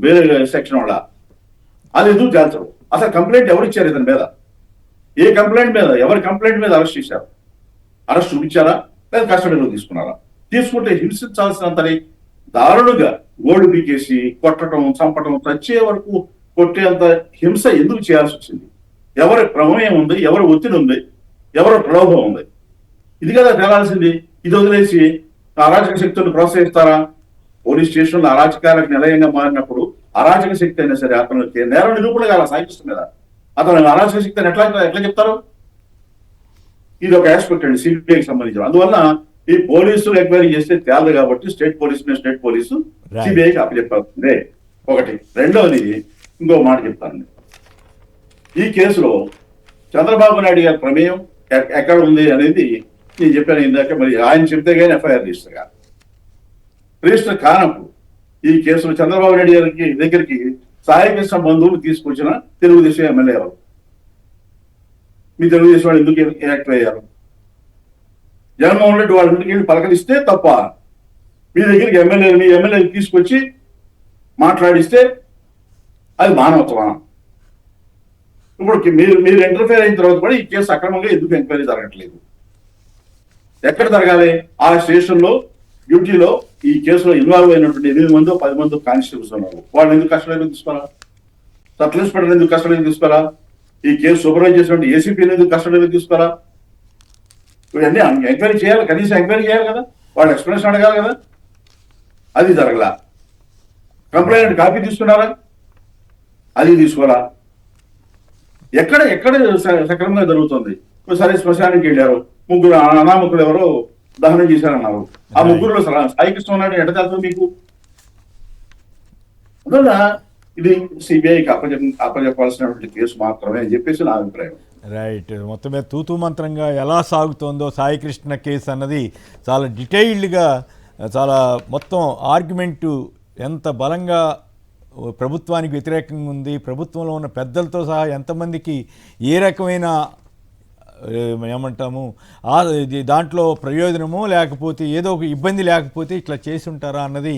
వేరే సెక్షన్ వాళ్ళ? అది ఎందుకు చేస్తారు? అసలు కంప్లైంట్ ఎవరు ఇచ్చారు ఇతని మీద? ఏ కంప్లైంట్ మీద, ఎవరి కంప్లైంట్ మీద అరెస్ట్ చేశారు? అరెస్ట్ చూపించారా లేదా కస్టడీలో తీసుకున్నారా? తీసుకుంటే హింసించాల్సినంతని దారుణంగా ఓడి పీకేసి కొట్టడం, చంపడం, చచ్చే వరకు కొట్టేంత హింస ఎందుకు చేయాల్సి వచ్చింది? ఎవరి ప్రమేయం ఉంది, ఎవరి ఒత్తిడి ఉంది, ఎవరి ప్రలోభం ఉంది? ఇది కదా తేలాల్సింది. ఇది వదిలేసి అరాచక శక్తులను ప్రోత్సహిస్తారా? పోలీస్ స్టేషన్లో అరాచకాలకు నిలయంగా మారినప్పుడు అరాచక శక్తి అయినా సరే అతను నేరం నిరూపణ కాల సాగిస్తుంది కదా, అతను అరాచక శక్తి అని ఎట్లా చెప్తారు? ఇది ఒక ఆస్పెక్ట్ అండి సిబిఐకి సంబంధించిన. అందువల్ల ఈ పోలీసులు ఎంక్వైరీ చేస్తే తేలదు కాబట్టి స్టేట్ పోలీసు సిబిఐకి అప్పచెప్పాల్సిందే ఒకటి. రెండవది ఇంకో మాట చెప్తాను. ఈ కేసులో చంద్రబాబు నాయుడు గారి ప్రమేయం ఎక్కడ ఉంది అనేది నేను చెప్పాను ఇందాక. మరి ఆయన చెప్తే కానీ ఎఫ్ఐఆర్ రిజిస్టర్ కానప్పుడు ఈ కేసులో చంద్రబాబు నాయుడు గారికి దగ్గరికి సాయికృష్ణ బంధువులు తీసుకొచ్చిన తెలుగుదేశం ఎమ్మెల్యే ఎవరు? మీ తెలుగుదేశం వాళ్ళు ఎందుకు యాక్టివ్ అయ్యారు? జగన్మోహన్ రెడ్డి వాళ్ళ ఇంటికి వెళ్ళి పలకరిస్తే తప్ప, మీ దగ్గరికి మీ ఎమ్మెల్యేలు తీసుకొచ్చి మాట్లాడిస్తే అది మానవత్వమా? ఇప్పుడు మీరు ఇంటర్ఫేర్ అయిన తర్వాత కూడా ఈ కేసు అక్రమంగా ఎందుకు ఎంక్వైరీ జరగట్లేదు? ఎక్కడ జరగాలి? ఆ స్టేషన్ లో డ్యూటీలో ఈ కేసులో ఇన్వాల్వ్ అయినటువంటి 8 మందో 10 మందో కానిస్టేబుల్స్ ఉన్నారు. వాళ్ళు ఎందుకు కస్టడీలోకి తీసుకోరా? సబ్ ఇన్స్పెక్టర్ ఎందుకు కస్టడీలోకి తీసుకోరా? ఈ కేసు సూపర్వైజ్ చేసినటువంటి ఏసీపీని ఎందుకు కస్టడీలోకి తీసుకోరా? ఇవన్నీ ఎంక్వైరీ చేయాలి, కనీసం ఎంక్వైరీ చేయాలి కదా, వాళ్ళు ఎక్స్ప్లెనేషన్ అడగాలి కదా. అది జరగలా. కంప్లైంట్ కాపీ తీసుకున్నారా? అది తీసుకోరా. ఎక్కడ సక్రమంగా జరుగుతుంది? సరే శ్మశానానికి వెళ్ళారు, 3 అనామకులు ఎవరో దహనం చేశారన్నారు. ఆ 3లో సాయికృష్ణ ఉన్నాడు ఎట తెలుసు మీకు? అందువల్ల ఇది సిబిఐకి అప్పచెప్పాల్సినటువంటి కేసు మాత్రమే అని చెప్పేసి నా అభిప్రాయం. రైట్. మొత్తం మీద తూతూ మంత్రంగా ఎలా సాగుతోందో సాయికృష్ణ కేసు అన్నది చాలా డీటెయిల్డ్గా, చాలా మొత్తం ఆర్గ్యుమెంటు ఎంత బలంగా ప్రభుత్వానికి వ్యతిరేకంగా ఉంది, ప్రభుత్వంలో ఉన్న పెద్దలతో సహా ఎంతమందికి ఏ రకమైన ఏమంటాము దాంట్లో ప్రయోజనమో లేకపోతే ఏదో ఒక ఇబ్బంది లేకపోతే ఇట్లా చేసి ఉంటారా అన్నది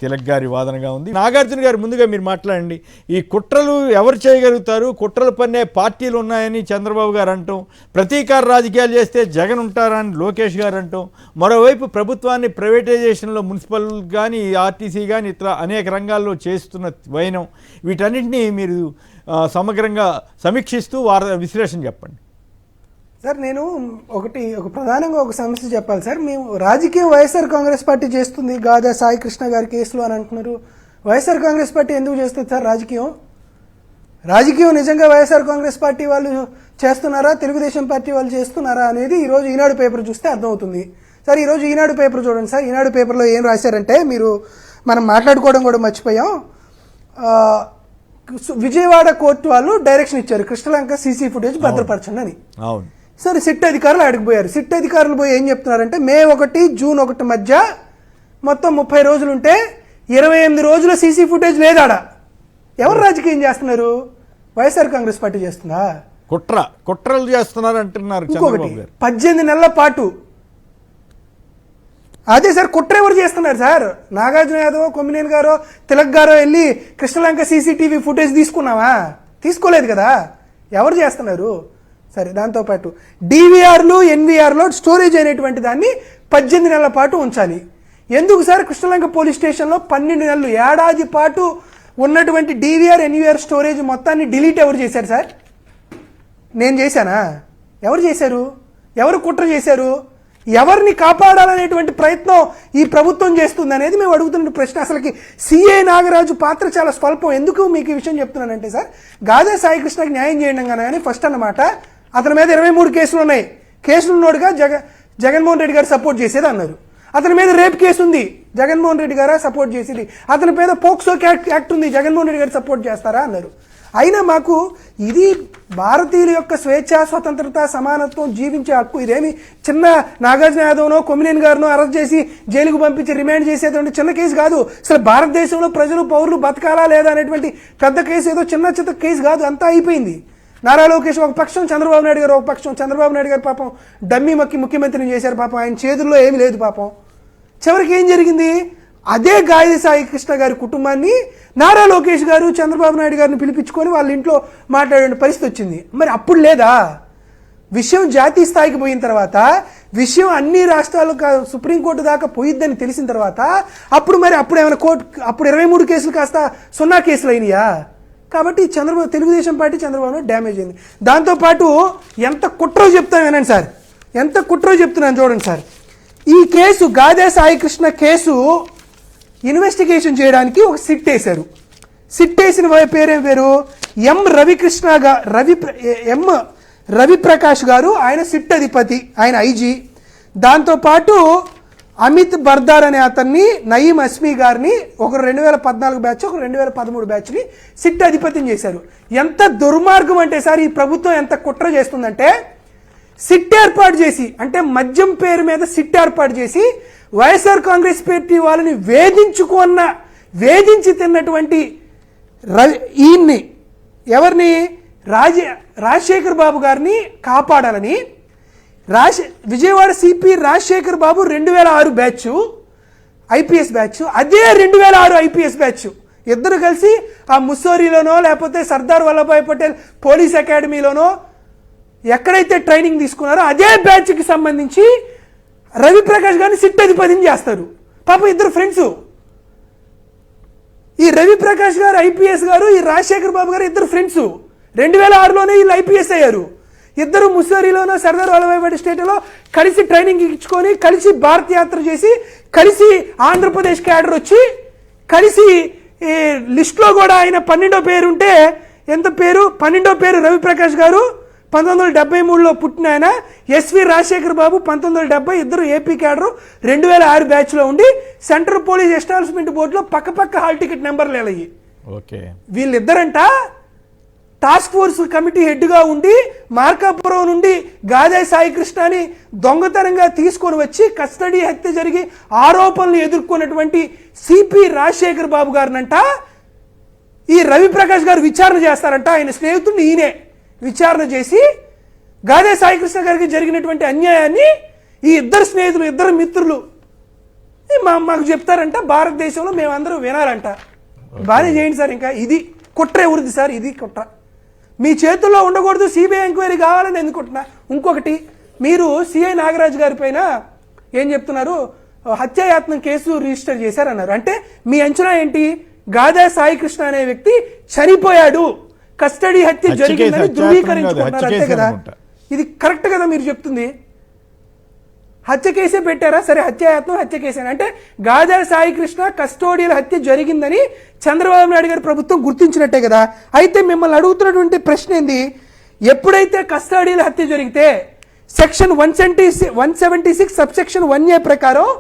తిలక్ గారి వాదనగా ఉంది. నాగార్జున గారు, ముందుగా మీరు మాట్లాడండి. ఈ కుట్రలు ఎవరు చేయగలుగుతారు? కుట్రలు పన్నే పార్టీలు ఉన్నాయని చంద్రబాబు గారు అంటాం, ప్రతీకార రాజకీయాలు చేస్తే జగన్ ఉంటారని లోకేష్ గారు అంటాం, మరోవైపు ప్రభుత్వాన్ని ప్రైవేటైజేషన్లో మున్సిపల్ కానీ ఆర్టీసీ కానీ ఇతర అనేక రంగాల్లో చేస్తున్న వైనం, వీటన్నింటినీ మీరు సమగ్రంగా సమీక్షిస్తూ విశ్లేషణ చెప్పండి. సార్, నేను ఒక ప్రధానంగా ఒక సమస్య చెప్పాలి సార్. మేము రాజకీయం వైఎస్ఆర్ కాంగ్రెస్ పార్టీ చేస్తుంది గాదా సాయికృష్ణ గారి కేసులో అని అంటున్నారు. వైఎస్ఆర్ కాంగ్రెస్ పార్టీ ఎందుకు చేస్తుంది సార్ రాజకీయం నిజంగా వైఎస్ఆర్ కాంగ్రెస్ పార్టీ వాళ్ళు చేస్తున్నారా, తెలుగుదేశం పార్టీ వాళ్ళు చేస్తున్నారా అనేది ఈరోజు ఈనాడు పేపర్ చూస్తే అర్థమవుతుంది. సార్, ఈరోజు ఈనాడు పేపర్ చూడండి సార్. ఈనాడు పేపర్లో ఏం రాశారంటే, మనం మాట్లాడుకోవడం కూడా మర్చిపోయాం. విజయవాడ కోర్టు వాళ్ళు డైరెక్షన్ ఇచ్చారు, కృష్ణలంక సీసీ ఫుటేజ్ భద్రపరచండి అని. అవును. సరే, సిట్ అధికారులు అడిగిపోయారు. సిట్ అధికారులు పోయి ఏం చెప్తున్నారంటే, మే 1, జూన్ 1 మధ్య మొత్తం 30 రోజులుంటే 28 రోజుల సీసీ ఫుటేజ్ లేదాడ. ఎవరు రాజకీయం చేస్తున్నారు? వైఎస్ఆర్ కాంగ్రెస్ పార్టీ చేస్తుందా? కుట్రలు చేస్తున్నారు అంటున్నారు ఇంకొకటి చంద్రబాబు గారు. 18 నెలల పాటు అదే సార్ కుట్ర ఎవరు చేస్తున్నారు సార్? నాగార్జున యాదవ్, కొమ్మినేని గారో, తిలక్ గారో వెళ్ళి కృష్ణలంక సీసీటీవీ ఫుటేజ్ తీసుకున్నావా? తీసుకోలేదు కదా. ఎవరు చేస్తున్నారు? సరే, దాంతోపాటు డివిఆర్లు ఎన్విఆర్లో స్టోరేజ్ అయినటువంటి దాన్ని 18 నెలల పాటు ఉంచాలి. ఎందుకు సార్ కృష్ణలంక పోలీస్ స్టేషన్లో 12 నెలలు, ఏడాది పాటు ఉన్నటువంటి డివిఆర్ ఎన్విఆర్ స్టోరేజ్ మొత్తాన్ని డిలీట్ ఎవరు చేశారు సార్? నేను చేశానా? ఎవరు చేశారు? ఎవరు కుట్ర చేశారు? ఎవరిని కాపాడాలనేటువంటి ప్రయత్నం ఈ ప్రభుత్వం చేస్తుంది అనేది మేము అడుగుతున్న ప్రశ్న. అసలుకి సిఐ నాగరాజు పాత్ర చాలా స్వల్పం. ఎందుకు మీకు ఈ విషయం చెప్తున్నానంటే సార్, గాదే సాయికృష్ణకి న్యాయం చేయడం కానీ ఫస్ట్ అన్నమాట. అతని మీద 23 కేసులు ఉన్నాయి. కేసులు ఉన్నోడుగా జగన్మోహన్ రెడ్డి గారు సపోర్ట్ చేసేది అన్నారు. అతని మీద రేప్ కేసు ఉంది, జగన్మోహన్ రెడ్డి గారా సపోర్ట్ చేసేది. అతని మీద పోక్సో యాక్ట్ ఉంది, జగన్మోహన్ రెడ్డి గారు సపోర్ట్ చేస్తారా అన్నారు. అయినా మాకు ఇది భారతీయుల యొక్క స్వేచ్ఛ, స్వతంత్రత, సమానత్వం, జీవించే హక్కు. ఇదేమి చిన్న నాగార్జున యాదవ్నో కొమ్మినేని గారినో అరెస్ట్ చేసి జైలుకు పంపించి రిమాండ్ చేసేటువంటి చిన్న కేసు కాదు. అసలు భారతదేశంలో ప్రజలు, పౌరులు బతకాలా లేదా అనేటువంటి పెద్ద కేసు, ఏదో చిన్న చిన్న కేసు కాదు. అంతా అయిపోయింది. నారా లోకేష్ ఒక పక్షం, చంద్రబాబు నాయుడు గారు ఒక పక్షం. చంద్రబాబు నాయుడు గారు పాపం డమ్మీ మక్కి ముఖ్యమంత్రిని చేశారు. పాపం ఆయన చేతుల్లో ఏమీ లేదు. పాపం చివరికి ఏం జరిగింది? అదే గాదే సాయికృష్ణ గారి కుటుంబాన్ని నారా లోకేష్ గారు, చంద్రబాబు నాయుడు గారిని పిలిపించుకొని వాళ్ళ ఇంట్లో మాట్లాడే పరిస్థితి వచ్చింది. మరి అప్పుడు లేదా? విషయం జాతీయ స్థాయికి పోయిన తర్వాత, విషయం అన్ని రాష్ట్రాలు సుప్రీంకోర్టు దాకా పోయిద్దని తెలిసిన తర్వాత అప్పుడు ఏమైనా కోర్టు అప్పుడు 23 కేసులు కాస్త 0 కేసులు అయినాయా? కాబట్టి తెలుగుదేశం పార్టీ చంద్రబాబు డ్యామేజ్ అయింది. దాంతోపాటు ఎంత కుట్రో చెప్తాను వినండి సార్, ఎంత కుట్రో చెప్తున్నాను చూడండి సార్. ఈ case Gade Saikrishna case investigation చేయడానికి ఒక సిట్ వేశారు. సిట్ వేసిన పేరేం పేరు? ఎం రవిప్రకాష్ గారు. ఆయన సిట్ అధిపతి, ఆయన ఐజీ. దాంతోపాటు అమిత్ బర్దార్ అనే అతన్ని, నయీం అస్మీ గారిని, ఒకరు 2014 బ్యాచ్, ఒకరు 2013 బ్యాచ్ని సిట్ అధిపతిని చేశారు. ఎంత దుర్మార్గం అంటే సార్, ఈ ప్రభుత్వం ఎంత కుట్ర చేస్తుందంటే, సిట్ ఏర్పాటు చేసి, అంటే మద్యం పేరు మీద సిట్ ఏర్పాటు చేసి వైఎస్ఆర్ కాంగ్రెస్ పార్టీ వాళ్ళని వేధించి తిన్నటువంటి ఈయన్ని, ఎవరిని, రాజశేఖర్ బాబు గారిని కాపాడాలని విజయవాడ సిపి రాజశేఖర్ బాబు 2006 బ్యాచ్ ఐపీఎస్ బ్యాచ్, అదే 2006 ఐపీఎస్ బ్యాచ్ ఇద్దరు కలిసి ఆ ముస్సోరీలోనో లేకపోతే సర్దార్ వల్లభాయ్ పటేల్ పోలీస్ అకాడమీలోనో ఎక్కడైతే ట్రైనింగ్ తీసుకున్నారో అదే బ్యాచ్కి సంబంధించి రవిప్రకాష్ గారిని సిట్ అధిపతిని చేస్తారు. పాపం ఇద్దరు ఫ్రెండ్స్. ఈ రవిప్రకాష్ గారు ఐపీఎస్ గారు, ఈ రాజశేఖర్ బాబు గారు ఇద్దరు ఫ్రెండ్స్. 2006లోనే వీళ్ళు ఐపీఎస్ అయ్యారు. ఇద్దరు ముస్సోరీలోనో సర్దార్ వల్లభాయ్ పటేల్ స్టేట్లో కలిసి ట్రైనింగ్ ఇచ్చుకొని, కలిసి భారత్ యాత్ర చేసి, కలిసి ఆంధ్రప్రదేశ్ క్యాడర్ వచ్చి, కలిసి లిస్టులో కూడా ఆయన 12వ పేరు ఉంటే, ఎంత పేరు? 12వ పేరు రవిప్రకాష్ గారు 1973లో పుట్టిన ఆయన, ఎస్వి రాజశేఖర్ బాబు 1970, ఇద్దరు ఏపీ క్యాడరు 2006 బ్యాచ్లో ఉండి సెంట్రల్ పోలీస్ ఎస్టాబ్లిష్మెంట్ బోర్డులో పక్క హాల్ టికెట్ నెంబర్లు వెళ్ళయి. వీళ్ళిద్దరంట టాస్క్ ఫోర్స్ కమిటీ హెడ్గా ఉండి మార్కాపురం నుండి గాదే సాయికృష్ణని దొంగతనంగా తీసుకొని వచ్చి కస్టడీ హత్య జరిగి ఆరోపణలు ఎదుర్కొన్నటువంటి సిపి రాజశేఖర్ బాబు గారినంట ఈ రవిప్రకాష్ గారు విచారణ చేస్తారంట. ఆయన స్నేహితుడిని ఈయనే విచారణ చేసి గాదే సాయికృష్ణ గారికి జరిగినటువంటి అన్యాయాన్ని ఈ ఇద్దరు స్నేహితులు, ఇద్దరు మిత్రులు మాకు చెప్తారంట. భారతదేశంలో మేమందరూ వినాలంట. బాగానే చేయండి సార్. ఇంకా ఇది కుట్ర ఎవరిది సార్? ఇది కుట్ర మీ చేతుల్లో ఉండకూడదు. సిబిఐ ఎంక్వైరీ కావాలని ఎందుకుంటున్నా? ఇంకొకటి, మీరు సిఐ నాగరాజు గారి పైన ఏం చెప్తున్నారు? హత్యాయత్నం కేసు రిజిస్టర్ చేశారన్నారు. అంటే మీ అంచనా ఏంటి? గాదే సాయికృష్ణ అనే వ్యక్తి చనిపోయాడు, కస్టడీ హత్య జరిగిందని ధృవీకరించుకుంటున్నారు, అంతే కదా? ఇది కరెక్ట్ కదా మీరు చెప్తుంది? హత్య కేసే పెట్టారా? సరే, హత్యాయత్నం హత్య కేసే అంటే గాదే సాయికృష్ణ కస్టోడియల్ హత్య జరిగిందని చంద్రబాబు నాయుడు గారి ప్రభుత్వం గుర్తించినట్టే కదా. అయితే మిమ్మల్ని అడుగుతున్నటువంటి ప్రశ్న ఏంది? ఎప్పుడైతే కస్టోడియల్ హత్య జరిగితే సెక్షన్ 176 సబ్సెక్షన్ 1A ప్రకారం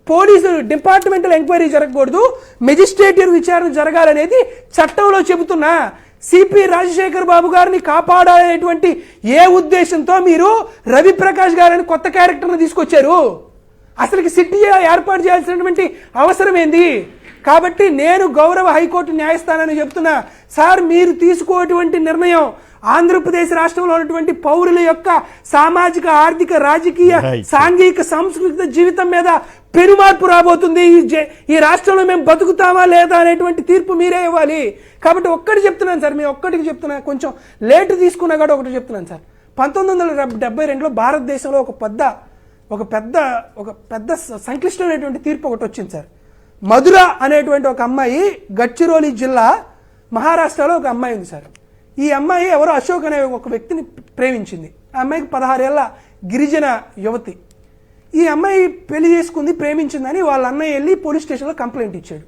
పోలీసు డిపార్ట్మెంటల్ ఎంక్వైరీ జరగకూడదు, మెజిస్ట్రేటివ్ విచారణ జరగాలనేది చట్టంలో చెబుతున్నా. సిపి రాజశేఖర్ బాబు గారిని కాపాడాలనేటువంటి ఏ ఉద్దేశంతో మీరు రవిప్రకాష్ గారిని కొత్త క్యారెక్టర్ను తీసుకొచ్చారు? అసలుకి సిట్ ఏర్పాటు చేయాల్సినటువంటి అవసరం ఏంది? కాబట్టి నేను గౌరవ హైకోర్టు న్యాయస్థానాన్ని చెప్తున్నా, సార్ మీరు తీసుకోటువంటి నిర్ణయం ఆంధ్రప్రదేశ్ రాష్ట్రంలో ఉన్నటువంటి పౌరుల యొక్క సామాజిక, ఆర్థిక, రాజకీయ, సాంఘిక, సాంస్కృతిక జీవితం మీద పెనుమార్పు రాబోతుంది. ఈ రాష్ట్రంలో మేము బతుకుతామా లేదా అనేటువంటి తీర్పు మీరే ఇవ్వాలి. కాబట్టి ఒక్కటి చెప్తున్నాను సార్, మేము ఒక్కటికి చెప్తున్నా, కొంచెం లేట్ తీసుకున్నా కూడా ఒకటి చెప్తున్నాను సార్. 1972లో భారతదేశంలో ఒక పెద్ద సంక్లిష్టమైనటువంటి తీర్పు ఒకటి వచ్చింది సార్. మధుర అనేటువంటి ఒక అమ్మాయి, గడ్చిరోలి జిల్లా, మహారాష్ట్రలో ఒక అమ్మాయి ఉంది సార్. ఈ అమ్మాయి ఎవరో అశోక్ అనే ఒక వ్యక్తిని ప్రేమించింది. ఆ అమ్మాయికి 16 ఏళ్ల గిరిజన యువతి. ఈ అమ్మాయి పెళ్లి చేసుకుంది, ప్రేమించిందని వాళ్ళ అన్నయ్య వెళ్ళి పోలీస్ స్టేషన్లో కంప్లైంట్ ఇచ్చాడు.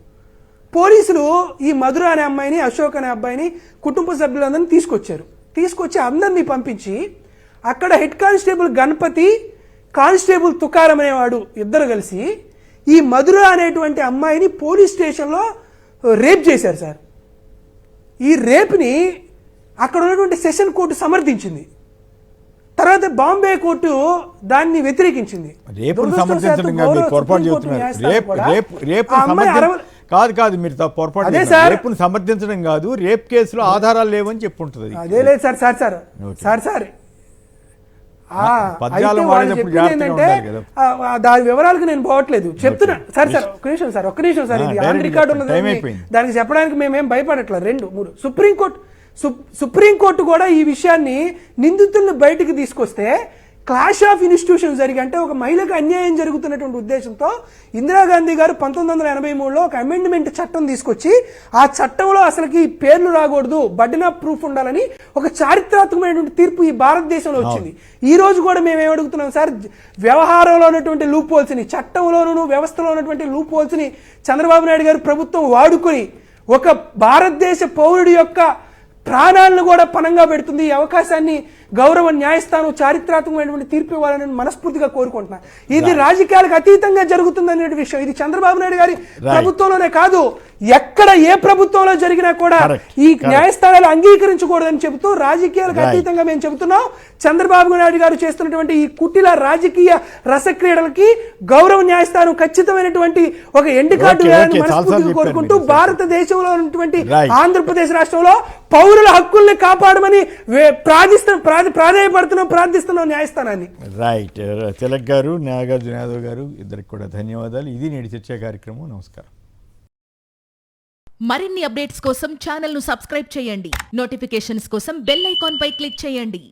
పోలీసులు ఈ మధుర అనే అమ్మాయిని, అశోక్ అనే అబ్బాయిని, కుటుంబ సభ్యులందరినీ తీసుకొచ్చి అందరినీ పంపించి అక్కడ head constable Ganapati, constable Tukaram అనేవాడు ఇద్దరు కలిసి ఈ మధుర అనేటువంటి అమ్మాయిని పోలీస్ స్టేషన్లో రేప్ చేశారు సార్. ఈ రేప్ని అక్కడ ఉన్నటువంటి సెషన్ కోర్టు సమర్థించింది. తర్వాత బాంబే కోర్టు దాన్ని వ్యతిరేకించింది. కాదు మీరు పొరపాటు. రేపును సమర్థించడం కాదు, రేప్ కేసులో ఆధారాలు లేవని చెప్పుంటుంది. అదే లేదు సార్. ఏంటంటే దాని వివరాలకు నేను పోవట్లేదు, చెప్తున్నా సార్. ఒక్క నిమిషం సార్, ఇది ఆన్ రికార్డు ఉన్నది, దానికి చెప్పడానికి మేమేం భయపడట్లేదు. 2, 3 సుప్రీంకోర్టు కూడా ఈ విషయాన్ని నిందితులను బయటికి తీసుకొస్తే క్లాష్ ఆఫ్ ఇన్స్టిట్యూషన్ జరిగి, అంటే ఒక మహిళకు అన్యాయం జరుగుతున్నటువంటి ఉద్దేశంతో ఇందిరాగాంధీ గారు 1983లో ఒక అమెండ్మెంట్ చట్టం తీసుకొచ్చి ఆ చట్టంలో అసలుకి పేర్లు రాకూడదు, బర్డెన్ ఆఫ్ ప్రూఫ్ ఉండాలని ఒక చారిత్రాత్మకమైనటువంటి తీర్పు ఈ భారతదేశంలో వచ్చింది. ఈ రోజు కూడా మేము ఏమడుగుతున్నాం సార్, వ్యవహారంలో ఉన్నటువంటి లూప్ హోల్స్ని, చట్టంలోనూ వ్యవస్థలో ఉన్నటువంటి లూప్ హోల్స్ని చంద్రబాబు నాయుడు గారు ప్రభుత్వం వాడుకొని ఒక భారతదేశ పౌరుడి యొక్క ప్రాణాలను కూడా పణంగా పెడుతుంది. ఈ అవకాశాన్ని గౌరవ న్యాయస్థానం చారిత్రాత్మకమైనటువంటి తీర్పు ఇవ్వాలని మనస్ఫూర్తిగా కోరుకుంటున్నా. ఇది రాజకీయాలకు అతీతంగా జరుగుతుందనే విషయం, ఇది చంద్రబాబు నాయుడు గారి ప్రభుత్వంలోనే కాదు, ఎక్కడ ఏ ప్రభుత్వంలో జరిగినా కూడా ఈ న్యాయస్థానాలు అంగీకరించకూడదని చెబుతూ రాజకీయాలకు అతీతంగా మేము చెబుతున్నాం. చంద్రబాబు నాయుడు గారు చేస్తున్నటువంటి ఈ కుటిల రాజకీయ రసక్రీడలకి గౌరవ న్యాయస్థానం ఖచ్చితమైనటువంటి ఒక ఎండ్ కార్డు వేయాలని మనస్ఫూర్తిగా కోరుకుంటూ, భారతదేశంలో ఉన్నటువంటి ఆంధ్రప్రదేశ్ రాష్ట్రంలో పౌరుల హక్కుల్ని కాపాడమని ప్రార్థిస్తున్నాం న్యాయస్థానాన్ని. రైట్. తిలక్ గారు, నాగార్జున యాదవ్ గారు, ఇద్దరికి కూడా ధన్యవాదాలు. ఇది నేటి చర్చా కార్యక్రమం. నమస్కారం. మరిన్ని అప్డేట్స్ కోసం ఛానల్ ను సబ్స్క్రైబ్ చేయండి. నోటిఫికేషన్స్ కోసం బెల్ ఐకాన్ పై క్లిక్ చేయండి.